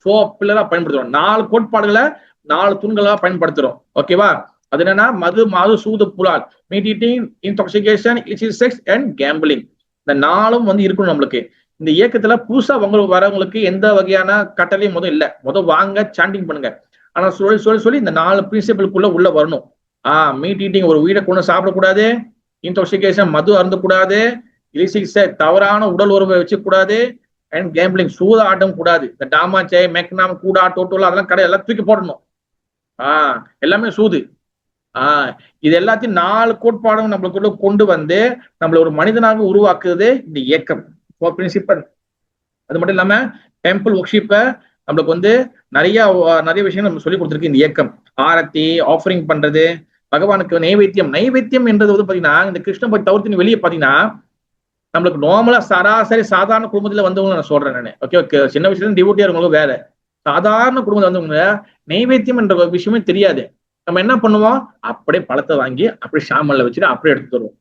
4 பில்லரா பயன்படுத்துறோம். 4 கோட்பாடுகளை 4 தூண்களா பயன்படுத்துறோம். ஓகேவா? அது என்னன்னா மது, மாது, சூது, புலால், meet eating, intoxication, illicit sex and gambling. இந்த 4ம் வந்து இருக்கணும் நம்மளுக்கு. இந்த இயக்கத்துல புதுசா வரவங்களுக்கு எந்த வகையான கட்டளையும் முதல் வாங்க சாண்டிங் பண்ணுங்க. ஆனா சொல்லி இந்த 4 பிரின்சிபலுக்குள்ள உள்ள வரணும். மீட் ஈட்டிங், ஒரு வீடை கொண்டு சாப்பிடக்கூடாது. இன்டாக்சிகேஷன், மது அருந்தக்கூடாது. illicit செக்ஸ், தவறான உடல் உறவை வச்சுக்கூடாது. அண்ட் கேம்பிளிங், சூத ஆட்டம் கூடாது. இந்த டாமாச்சே, மெக்னாம், கூடா, டோட்டோலா அதெல்லாம் கடை எல்லாம் தூக்கி போடணும். எல்லாமே சூது. இது எல்லாத்தையும் 4 கோட்பாடும் நம்மளுக்குள்ள கொண்டு வந்து நம்மள ஒரு மனிதனாக உருவாக்குறது இந்த இயக்கம். பிரின்சிபல். அது மட்டும் இல்லாம டெம்பிள் ஒர்ஷிப்ப நம்மளுக்கு வந்து நிறைய விஷயங்கள் நம்ம சொல்லி கொடுத்துருக்கு இந்த இயக்கம். ஆரத்தி, ஆஃபரிங் பண்றது, பகவானுக்கு நைவேத்தியம் என்றது வந்து பாத்தீங்கன்னா இந்த கிருஷ்ண பக்தி தவிர்த்து வெளியே பாத்தீங்கன்னா நம்மளுக்கு நார்மலா சராசரி சாதாரண குடும்பத்துல வந்தவங்க நான் சொல்றேன் நானு. ஓகே, சின்ன வயசுல டிவோட்டியா இருக்கவங்களும் வேற. சாதாரண குடும்பத்துல வந்தவங்க நைவேத்தியம் என்ற விஷயமே தெரியாது. நம்ம என்ன பண்ணுவோம், அப்படியே பழத்தை வாங்கி அப்படியே ஷாமல்ல வச்சுட்டு அப்படியே எடுத்து தருவோம்.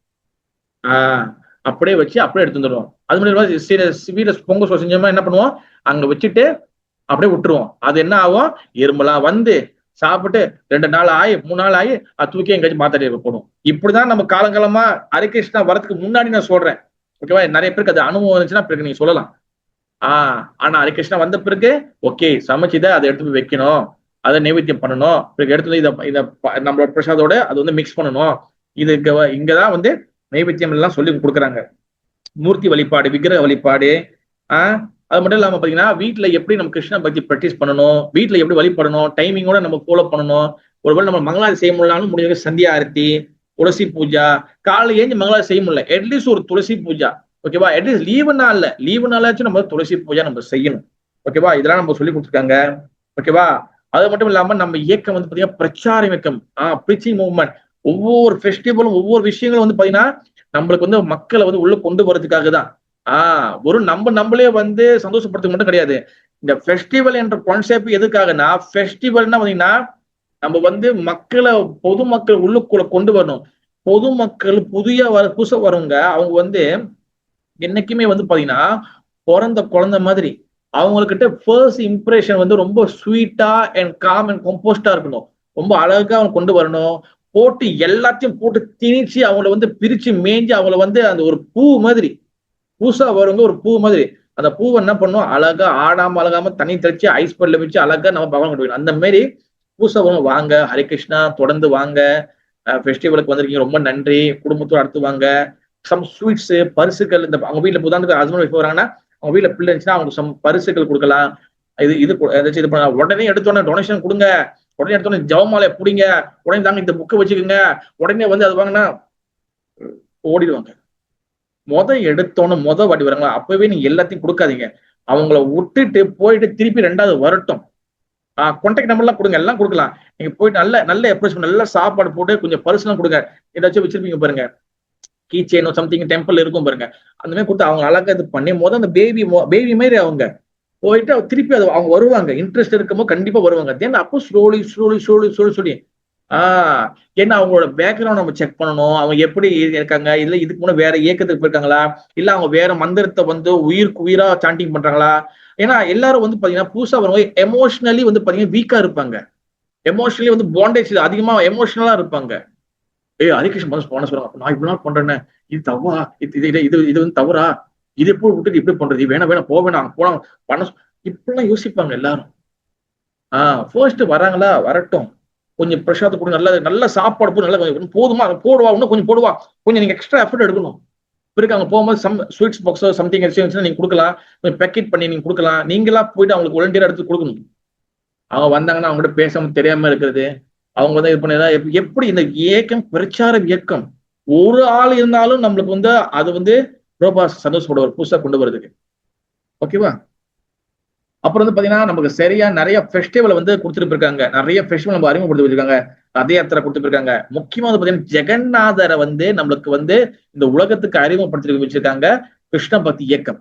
அப்படியே வச்சு அப்படியே எடுத்து வந்துடுவோம். அது மட்டும் வீட பொங்கல் செஞ்சோமா என்ன பண்ணுவோம், அங்க வச்சுட்டு அப்படியே விட்டுருவோம். அது என்ன ஆகும், எறும்பெல்லாம் வந்து சாப்பிட்டு 2 நாள் ஆகி 3 நாள் ஆகி அது தூக்கி எங்கேயாச்சும் மாத்தாடி போடும். இப்படிதான் நம்ம காலங்காலமா ஹரிகிருஷ்ணா வரதுக்கு முன்னாடி நான் சொல்றேன். ஓகேவா? நிறைய பேருக்கு அது அனுபவம் இருந்துச்சுன்னா பிறகு நீங்க சொல்லலாம். ஆனா ஹரிகிருஷ்ணா வந்த பிறகு ஓகே சமைச்சுத அதை எடுத்து போய் வைக்கணும், அதை நைவேத்தியம் பண்ணணும், பிறகு எடுத்து இதை நம்மளோட பிரசாதோட அது வந்து மிக்ஸ் பண்ணணும். இது இங்கதான் வந்து நைவேத்தியம் எல்லாம் சொல்லி கொடுக்குறாங்க. மூர்த்தி வழிபாடு, விக்கிரக வழிபாடு. அது மட்டும் இல்லாம பாத்தீங்கன்னா வீட்டுல எப்படி நம்ம கிருஷ்ண பக்தி பிராக்டிஸ் பண்ணணும், வீட்டுல எப்படி வழிபடணும், டைமிங்கோட நம்ம ஃபாலோ பண்ணணும். ஒருவேளை நம்ம மங்களாதி செய்ய முடியலாம்னு முடிஞ்ச சந்தியா ஆரத்தி, துளசி பூஜா, காலையில ஏஞ்சி மங்களாதி செய்ய முடியல, அட்லீஸ்ட் ஒரு துளசி பூஜா. ஓகேவா? அட்லீஸ்ட் லீவு நாளாச்சும் நம்ம துளசி பூஜா நம்ம செய்யணும். ஓகேவா? இதெல்லாம் நம்ம சொல்லி கொடுத்துருக்காங்க. ஓகேவா? அது மட்டும் இல்லாம நம்ம இயக்கம் வந்து பாத்தீங்கன்னா பிரச்சார இயக்கம், பிரீச்சிங் மூவ்மெண்ட். ஒவ்வொரு ஃபெஸ்டிவலும் ஒவ்வொரு விஷயங்களும் வந்து பாத்தீங்கன்னா நம்மளுக்கு வந்து மக்களை வந்து உள்ள கொண்டு வரதுக்காக தான். ஒரு நம்மளே வந்து சந்தோஷப்படுத்துக்கு மட்டும் கிடையாது. இந்த ஃபெஸ்டிவல் என்ற கான்செப்ட் எதுக்காகனா, ஃபெஸ்டிவல்னா பாத்தீங்கன்னா நம்ம வந்து மக்களை, பொதுமக்கள் உள்ளுக்குள்ள கொண்டு வரணும். பொதுமக்கள் புதுசா வரவங்க அவங்க வந்து என்னைக்குமே வந்து பாத்தீங்கன்னா பிறந்த குழந்தை மாதிரி. அவங்கக்கிட்ட ஃபர்ஸ்ட் இம்ப்ரெஷன் வந்து ரொம்ப ஸ்வீட்டா அண்ட் காம் அண்ட் கம்போஸ்டா இருக்கணும். ரொம்ப அழகா அவங்க கொண்டு வரணும். போட்டு எல்லாத்தையும் போட்டு திணிச்சு அவங்கள வந்து பிரிச்சு மேய்ஞ்சி அவங்கள வந்து அந்த ஒரு பூ மாதிரி, பூசா வருங்க ஒரு பூ மாதிரி, அந்த பூவை என்ன பண்ணும் அழகா ஆடாம அழகாம தண்ணி தெளிச்சு ஐஸ் பல்ல வச்சு அழகா நம்ம பகவான் கொண்டு போயிடும். அந்த மாதிரி பூசா வரும். வாங்க ஹரிகிருஷ்ணா, தொடர்ந்து வாங்க, ஃபெஸ்டிவலுக்கு வந்திருக்கீங்க, ரொம்ப நன்றி, குடும்பத்தோட அடுத்து வாங்க. சம் ஸ்வீட்ஸ், பரிசுகள். இந்த அவங்க வீட்டுல புதாந்துக்கு ஹஸ்பண்ட் ஒய்ஃப் வராங்கன்னா அவங்க வீட்டுல பிள்ளை இருந்துச்சுன்னா அவங்க சம் பரிசுகள் கொடுக்கலாம். இது ஏதாச்சும் இது பண்ண உடனே எடுத்தோன்னே டொனேஷன் கொடுங்க, உடனே எடுத்தோன்னே ஜவமாலையை பிடிங்க, உடனே தாங்க இந்த புக்கை வச்சுக்கோங்க, உடனே வந்து அது வாங்கினா ஓடிடுவாங்க. எடுத்தோன்னு வாட்டி வராங்களா அப்பவே நீங்க எல்லாத்தையும் கொடுக்காதீங்க. அவங்கள விட்டுட்டு போயிட்டு திருப்பி 2வது வரட்டும். கான்டாக்ட் நம்பர் எல்லாம் கொடுங்க, எல்லாம் கொடுக்கலாம். நீங்க போயிட்டு நல்ல அப்ரோச் பண்ணி நல்ல சாப்பாடு போட்டு கொஞ்சம் பர்சனல் கொடுங்க. ஏதாச்சும் வச்சிருப்பீங்க பாருங்க, கீ செயின் சம்திங் டெம்பிள் இருக்கும் பாருங்க, அந்த மாதிரி கொடுத்து அவங்க அழகா இது பண்ணி அந்த பேபி மாதிரி அவங்க போயிட்டு திருப்பி அது அவங்க வருவாங்க. இன்ட்ரெஸ்ட் இருக்கும்போது கண்டிப்பா வருவாங்க. தென் அப்போ ஸ்லோலி ஏன்னா அவங்களோட பேக்ரவுண்ட் நம்ம செக் பண்ணணும். அவங்க எப்படி இருக்காங்க, இல்ல இதுக்கு முன்னாடி வேற இயக்கத்துக்கு போயிருக்காங்களா, இல்ல அவங்க வேற மந்திரத்தை வந்து உயிரா சாண்டிங் பண்றாங்களா. ஏன்னா எல்லாரும் வந்து பாத்தீங்கன்னா புதுசா வருவாங்க, எமோஷனலி வந்து பாத்தீங்கன்னா வீக்கா இருப்பாங்க. எமோஷனலி வந்து பாண்டேஜ் அதிகமா எமோஷனலா இருப்பாங்க. ஹரிகிருஷ்ணன் பண்ண சொல்றாங்க, நான் இப்படிலாம் பண்றேன்னு, இது தவறா, இது வந்து தவறா, இது எப்படி விட்டுட்டு இப்படி பண்றது, வேணா போவேணா போனா பண்ண இப்படிலாம் யோசிப்பாங்க எல்லாரும். ஃபர்ஸ்ட் வராங்களா வரட்டும், கொஞ்சம் பிரசாதம் கூட நல்ல சாப்பாடு போது நல்லா போதுமா போடுவா, இன்னும் கொஞ்சம் போடுவா, கொஞ்சம் நீங்க எக்ஸ்ட்ரா எஃபர்ட் எடுக்கணும். பிறகு அவங்க போகும்போது ஸ்வீட்ஸ் பாக்ஸோ சம்திங் நீங்க கொடுக்கலாம், கொஞ்சம் பேக்கெட் பண்ணி நீங்க கொடுக்கலாம். நீங்களா போயிட்டு அவங்களுக்கு வாலண்டியரா எடுத்து கொடுக்கணும். அவங்க வந்தாங்கன்னா அவங்ககிட்ட பேசாம தெரியாம இருக்கிறது, அவங்க வந்து இது பண்ணா எப்படி இந்த இயக்கம் பிரச்சார இயக்கம் ஒரு ஆள் இருந்தாலும் நம்மளுக்கு வந்து அது வந்து ரொம்ப சந்தோஷப்படுவார் புதுசா கொண்டு வரதுக்கு. ஓகேவா? அப்புறம் வந்து பாத்தீங்கன்னா நமக்கு சரியா நிறைய ஃபெஸ்டிவல் வந்து கொடுத்துட்டு இருக்காங்க. நிறைய ஃபெஸ்டிவல் நம்ம அறிமுகப்படுத்தி வச்சிருக்காங்க. ரத யாத்திரை கொடுத்துட்டு இருக்காங்க. முக்கியமா வந்து பாத்தீங்கன்னா ஜெகநாதரை வந்து நம்மளுக்கு வந்து இந்த உலகத்துக்கு அறிமுகப்படுத்தி வச்சிருக்காங்க. கிருஷ்ண பக்தி இயக்கம்.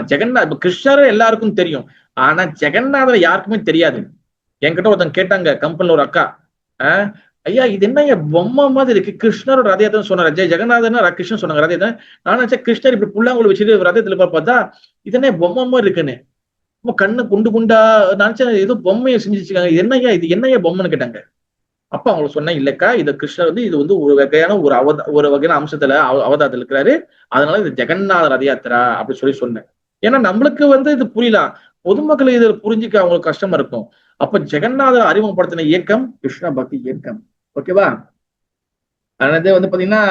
ஜெகநாத் கிருஷ்ணர் எல்லாருக்கும் தெரியும், ஆனா ஜெகநாதர் யாருக்குமே தெரியாது. என்கிட்ட ஒருத்தன் கேட்டாங்க கம்பெனில ஒரு அக்கா, ஐயா இது என்ன பொம்மை மாதிரி இருக்கு, கிருஷ்ணரோட ரதயத்தை சொன்னார், ஜெகநாதன் கிருஷ்ணன் சொன்னாங்க ரதயத்தை. நான் நினைச்சேன் கிருஷ்ணர் இப்படி புல்லாங்குழி வச்சுட்டு ரதயத்துல பார்த்தா இது என்ன பொம்மை மாதிரி இருக்குன்னு, கண்ணு குண்டு குண்டா நினைச்சேன் ஏதோ பொம்மையை செஞ்சுச்சுக்காங்க, என்னையா இது என்னையா பொம்மைன்னு கேட்டாங்க. அப்ப அவங்களுக்கு சொன்னேன், இல்லக்கா இது கிருஷ்ணர் வந்து இது வந்து ஒரு வகையான ஒரு வகையான அம்சத்துல அவதாரத்தில் இருக்கிறாரு, அதனால இது ஜெகநாத ரத யாத்திரா அப்படி சொன்னேன். ஏன்னா நம்மளுக்கு வந்து இது புரியலாம், பொதுமக்கள் இதை புரிஞ்சுக்க அவங்களுக்கு கஷ்டமா இருக்கும். அப்ப ஜெகநாதர் அறிமுகப்படுத்தின இயக்கம் கிருஷ்ண பக்தி இயக்கம். ஓகேவா? அதனால வந்து பாத்தீங்கன்னா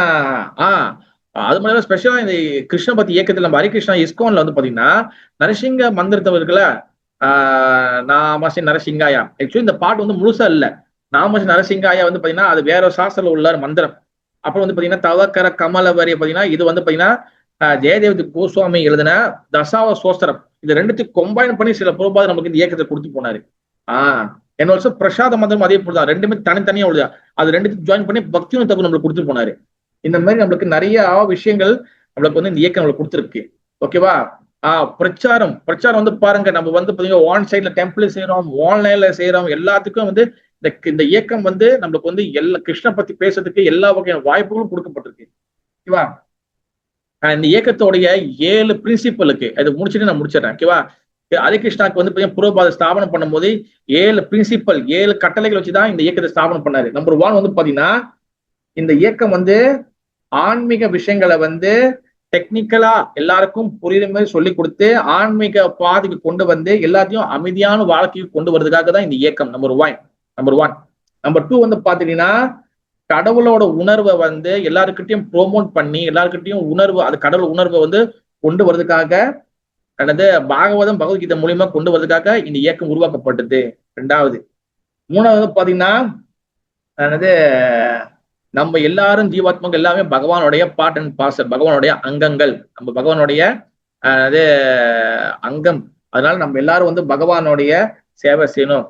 அது மாதிரி ஸ்பெஷலா இந்த கிருஷ்ண பக்தி இயக்கத்துல நம்ம ஹரிகிருஷ்ணா இஸ்கான்ல வந்து பாத்தீங்கன்னா நரசிங்க மந்திரத்தை இருக்குல்ல, நாமசி நரசிங்காயா. ஆக்சுவலி இந்த பாட்டு வந்து முழுசா இல்ல, நாமசி நரசிங்காயா வந்து பாத்தீங்கன்னா அது வேற சாஸ்திரத்துல உள்ள மந்திரம். அப்புறம் வந்து பாத்தீங்கன்னா தவக்கர கமல வரி பாத்தீங்கன்னா இது வந்து பாத்தீங்கன்னா ஜெயதேவ் கோஸ்வாமி எழுதின தசாவ சோஸ்திரம். இது ரெண்டுத்தையும் கம்பைன் பண்ணி சில பிரபாதம் நமக்கு இந்த இயக்கத்தை கொடுத்து போனாரு. என்ன வருஷம் பிரசாத மந்திரம் அதே போலதான், ரெண்டுமே தனித்தனியா உள்ளதா, அது ரெண்டுத்தையும் ஜாயின் பண்ணி பக்தியும் தப்பு நம்மளுக்கு கொடுத்து போனாரு. இந்த மாதிரி நம்மளுக்கு நிறைய விஷயங்கள் நம்மளுக்கு வந்து இந்த இயக்கம் நம்மளுக்கு கொடுத்துருக்கு. ஓகேவா? பிரச்சாரம் வந்து பாருங்க, நம்ம வந்து பாத்தீங்கன்னா ஆன் சைட்ல டெம்பிள் செய்யறோம், ஆன்லைன்ல செய்யறோம், எல்லாத்துக்கும் வந்து இந்த இயக்கம் வந்து நம்மளுக்கு வந்து எல்லா கிருஷ்ண பத்தி பேசுறதுக்கு எல்லா வகையான வாய்ப்புகளும் கொடுக்கப்பட்டிருக்கு. ஓகேவா? இந்த இயக்கத்தோடைய 7 பிரின்சிபலுக்கு அது முடிச்சுட்டு நான் முடிச்சிடறேன். ஓகேவா? ஹரிகிருஷ்ணாக்கு வந்து புரோபாத ஸ்தாபனம் பண்ணும் போது 7 பிரின்சிபல் 7 கட்டளைகள் வச்சுதான் இந்த இயக்கத்தை ஸ்தாபனம் பண்ணாரு. நம்பர் 1 வந்து பாத்தீங்கன்னா இந்த இயக்கம் வந்து ஆன்மீக விஷயங்களை வந்து டெக்னிக்கலா எல்லாருக்கும் புரியுற மாதிரி சொல்லி கொடுத்து ஆன்மீக பாதைக்கு கொண்டு வந்து எல்லாத்தையும் அமைதியான வாழ்க்கைக்கு கொண்டு வர்றதுக்காக தான் இந்த இயக்கம். நம்பர் 1. நம்பர் 2 வந்து பாத்தீங்கன்னா கடவுளோட உணர்வை வந்து எல்லாருக்கிட்டையும் ப்ரோமோட் பண்ணி எல்லாருக்கிட்டையும் உணர்வு, அது கடவுள் உணர்வை வந்து கொண்டு வர்றதுக்காக, அல்லது பாகவதம் பகவத்கீதை மூலியமா கொண்டு வர்றதுக்காக இந்த இயக்கம் உருவாக்கப்பட்டது. 2வது. 3வது பாத்தீங்கன்னா நம்ம எல்லாரும் ஜீவாத்மாக்கள் எல்லாமே பகவானுடைய பார்ட் அண்ட் பார்சல், பகவானுடைய அங்கங்கள், நம்ம பகவானுடைய அங்கம். அதனால நம்ம எல்லாரும் வந்து பகவானுடைய சேவை செய்யணும்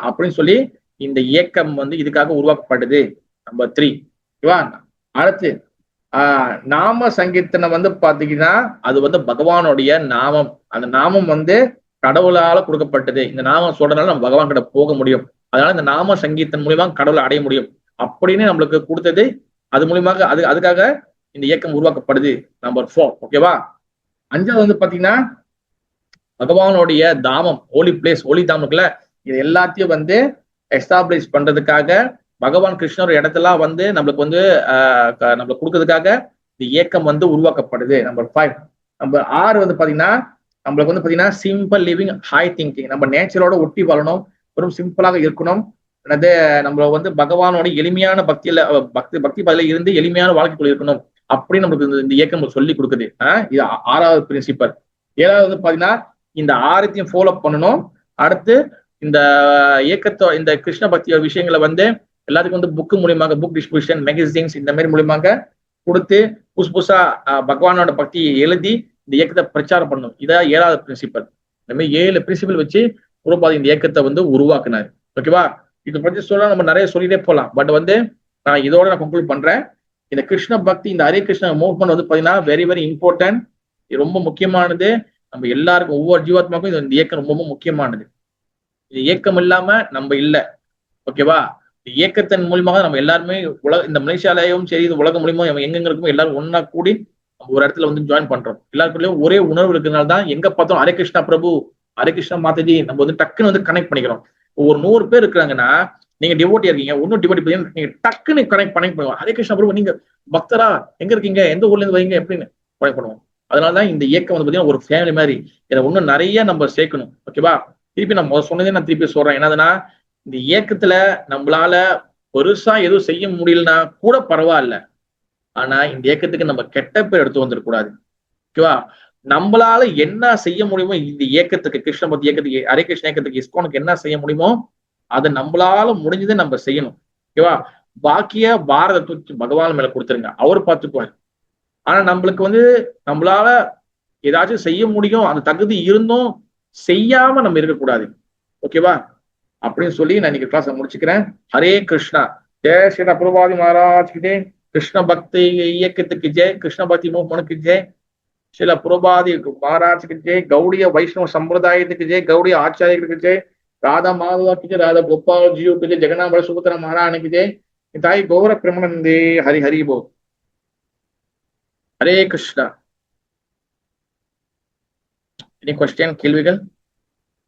அப்படின்னு சொல்லி இந்த இயக்கம் வந்து இதுக்காக உருவாக்கப்பட்டது. நம்பர் 3. ஓகேவா? அடுத்து நாம சங்கீர்த்தனை வந்து பாத்தீங்கன்னா அது வந்து பகவானுடைய நாமம், அந்த நாமம் வந்து கடவுளால கொடுக்கப்பட்டது. இந்த நாமம் சொல்றதுனால நம்ம பகவான் கிட்ட போக முடியும், அதனால இந்த நாம சங்கீர்த்தன் மூலியமா கடவுளை அடைய முடியும் அப்படின்னு நம்மளுக்கு கொடுத்தது. அது மூலியமாக அதுக்காக இந்த இயக்கம் உருவாக்கப்படுது. நம்பர் 4. ஓகேவா? 5வது வந்து பாத்தீங்கன்னா பகவானுடைய தாமம், ஹோலி பிளேஸ், ஹோலி தாமம்ல இது எல்லாத்தையும் வந்து எஸ்டாப்ளிஷ் பண்றதுக்காக பகவான் கிருஷ்ணர் இடத்தெல்லாம் வந்து நம்மளுக்கு வந்து நம்மளுக்கு கொடுக்கறதுக்காக இந்த இயக்கம் வந்து உருவாக்கப்படுது. நம்பர் 5. நம்பர் 6 வந்து பாத்தீங்கன்னா நம்மளுக்கு வந்து பாத்தீங்கன்னா சிம்பிள் லிவிங், ஹை திங்கிங், நம்ம நேச்சரோட ஒட்டி வாழணும், வெறும் சிம்பிளாக இருக்கணும், அல்லது நம்ம வந்து பகவானோட எளிமையான பக்தி பதில இருந்து எளிமையான வாழ்க்கைக்குள்ள இருக்கணும் அப்படின்னு நம்மளுக்கு இந்த இயக்கம் சொல்லி கொடுக்குது. இது 6வது பிரின்சிபல். 7வது வந்து பாத்தீங்கன்னா இந்த 6த்தையும் ஃபாலோ பண்ணணும். அடுத்து இந்த இந்த கிருஷ்ண பக்தியோட விஷயங்களை வந்து எல்லாத்துக்கும் வந்து புக்கு மூலியமாக, புக் டிஸ்ட்ரிபியூஷன், மேகசின்ஸ் இந்த மாதிரி மூலியமாக கொடுத்து புதுசா பகவானோட பக்தியை எழுதி இந்த இயக்கத்தை பிரச்சாரம் பண்ணணும். இதான் 7வது பிரின்சிபல். இந்த மாதிரி 7 பிரின்சிபல் வச்சு பிரபுபாத் இந்த இயக்கத்தை வந்து உருவாக்குனாரு. ஓகேவா? இதை பற்றி சொல்ல நம்ம நிறைய சொல்லிட்டே போகலாம், பட் வந்து நான் இதோட நான் கன்க்ளூட் பண்றேன். இந்த கிருஷ்ண பக்தி, இந்த ஹரே கிருஷ்ண மூவ்மெண்ட் வந்து பாத்தீங்கன்னா வெரி வெரி இம்பார்ட்டன்ட், ரொம்ப முக்கியமானது. நம்ம எல்லாருக்கும் ஒவ்வொரு ஜீவாத்மாக்கும் இந்த இயக்கம் ரொம்ப முக்கியமானது. இந்த இயக்கம் இல்லாம நம்ம இல்லை. ஓகேவா? இந்த இயக்கத்தின் மூலியமாக நம்ம எல்லாருமே இந்த மலேசியாலயும் சரி, இது உலகம் மூலியமா எங்கெங்க இருக்கும் எல்லாரும் ஒன்னா கூடி ஒரு இடத்துல வந்து ஜாயின் பண்றோம். எல்லாருக்குள்ளயும் ஒரே உணர்வு இருக்கிறதுனால தான் எங்க பார்த்தோம் ஹரே கிருஷ்ணா பிரபு, ஹரே கிருஷ்ணா மாதாஜி, நம்ம வந்து டக்குன்னு வந்து கனெக்ட் பண்ணிக்கிறோம். ஒரு 100 பேர் இருக்கிறாங்கன்னா நீங்க டிவோட்டியா இருக்கீங்க, ஒன்னும் டிவோட்டி பார்த்தீங்கன்னா நீங்க டக்குன்னு கனெக்ட் பண்ணுவோம். ஹரே கிருஷ்ணா பிரபு நீங்க பக்தரா, எங்க இருக்கீங்க, எந்த ஊர்ல இருந்து வரீங்க எப்படின்னு கனெக்ட் பண்ணுவோம். அதனாலதான் இந்த இயக்கம் வந்து பாத்தீங்கன்னா ஒரு ஃபேமிலி மாதிரி. இதை இன்னும் நிறைய நம்ம சேர்க்கணும். ஓகேவா? திருப்பி நான் சொன்னதே நான் திருப்பி சொல்றேன். என்னதுன்னா இந்த இயக்கத்துல நம்மளால பெருசா எதுவும் செய்ய முடியலன்னா கூட பரவாயில்ல, ஆனா இந்த இயக்கத்துக்கு நம்ம கெட்ட பேர் எடுத்து வந்துடக்கூடாது. ஓகேவா? நம்மளால என்ன செய்ய முடியுமோ இந்த இயக்கத்துக்கு, கிருஷ்ண பக்தி இயக்கத்துக்கு, ஹரே கிருஷ்ண இயக்கத்துக்கு, இஸ்கானுக்கு என்ன செய்ய முடியுமோ அதை நம்மளால முடிஞ்சதை நம்ம செய்யணும். ஓகேவா? பாக்கிய பாரத தூக்கி பகவான் மேல கொடுத்துருங்க, அவர் பார்த்துக்குவார். ஆனா நம்மளுக்கு வந்து நம்மளால ஏதாச்சும் செய்ய முடியும், அந்த தகுதி இருந்தும் செய்யாம நம்ம இருக்கக்கூடாது. ஓகேவா? அப்படின்னு சொல்லி நான் இன்னைக்கு கிளாஸ் முடிச்சுக்கிறேன். ஹரே கிருஷ்ணா. ஜெய் ஸ்ரீ பிரபுபாதி மகாராஜ் கி ஜெய். கிருஷ்ண பக்தி இயக்கத்துக்கு ஜெய். கிருஷ்ண பக்தி மூவ்மெண்ட்க்கு ஜெய். சில புரபாதி महाराज की जय, गौड़ीय वैष्णव संप्रदाय की जय, गौड़ीय आचार्य की जय, राधा माधव की जय, राधा गोपाल जी की जय, जगन्नाथ सुभद्रा महारानी की जय, निताई गौर प्रेमानंदे, हरि हरि बोल। हरे कृष्णा। Any question, கேள்விகள்?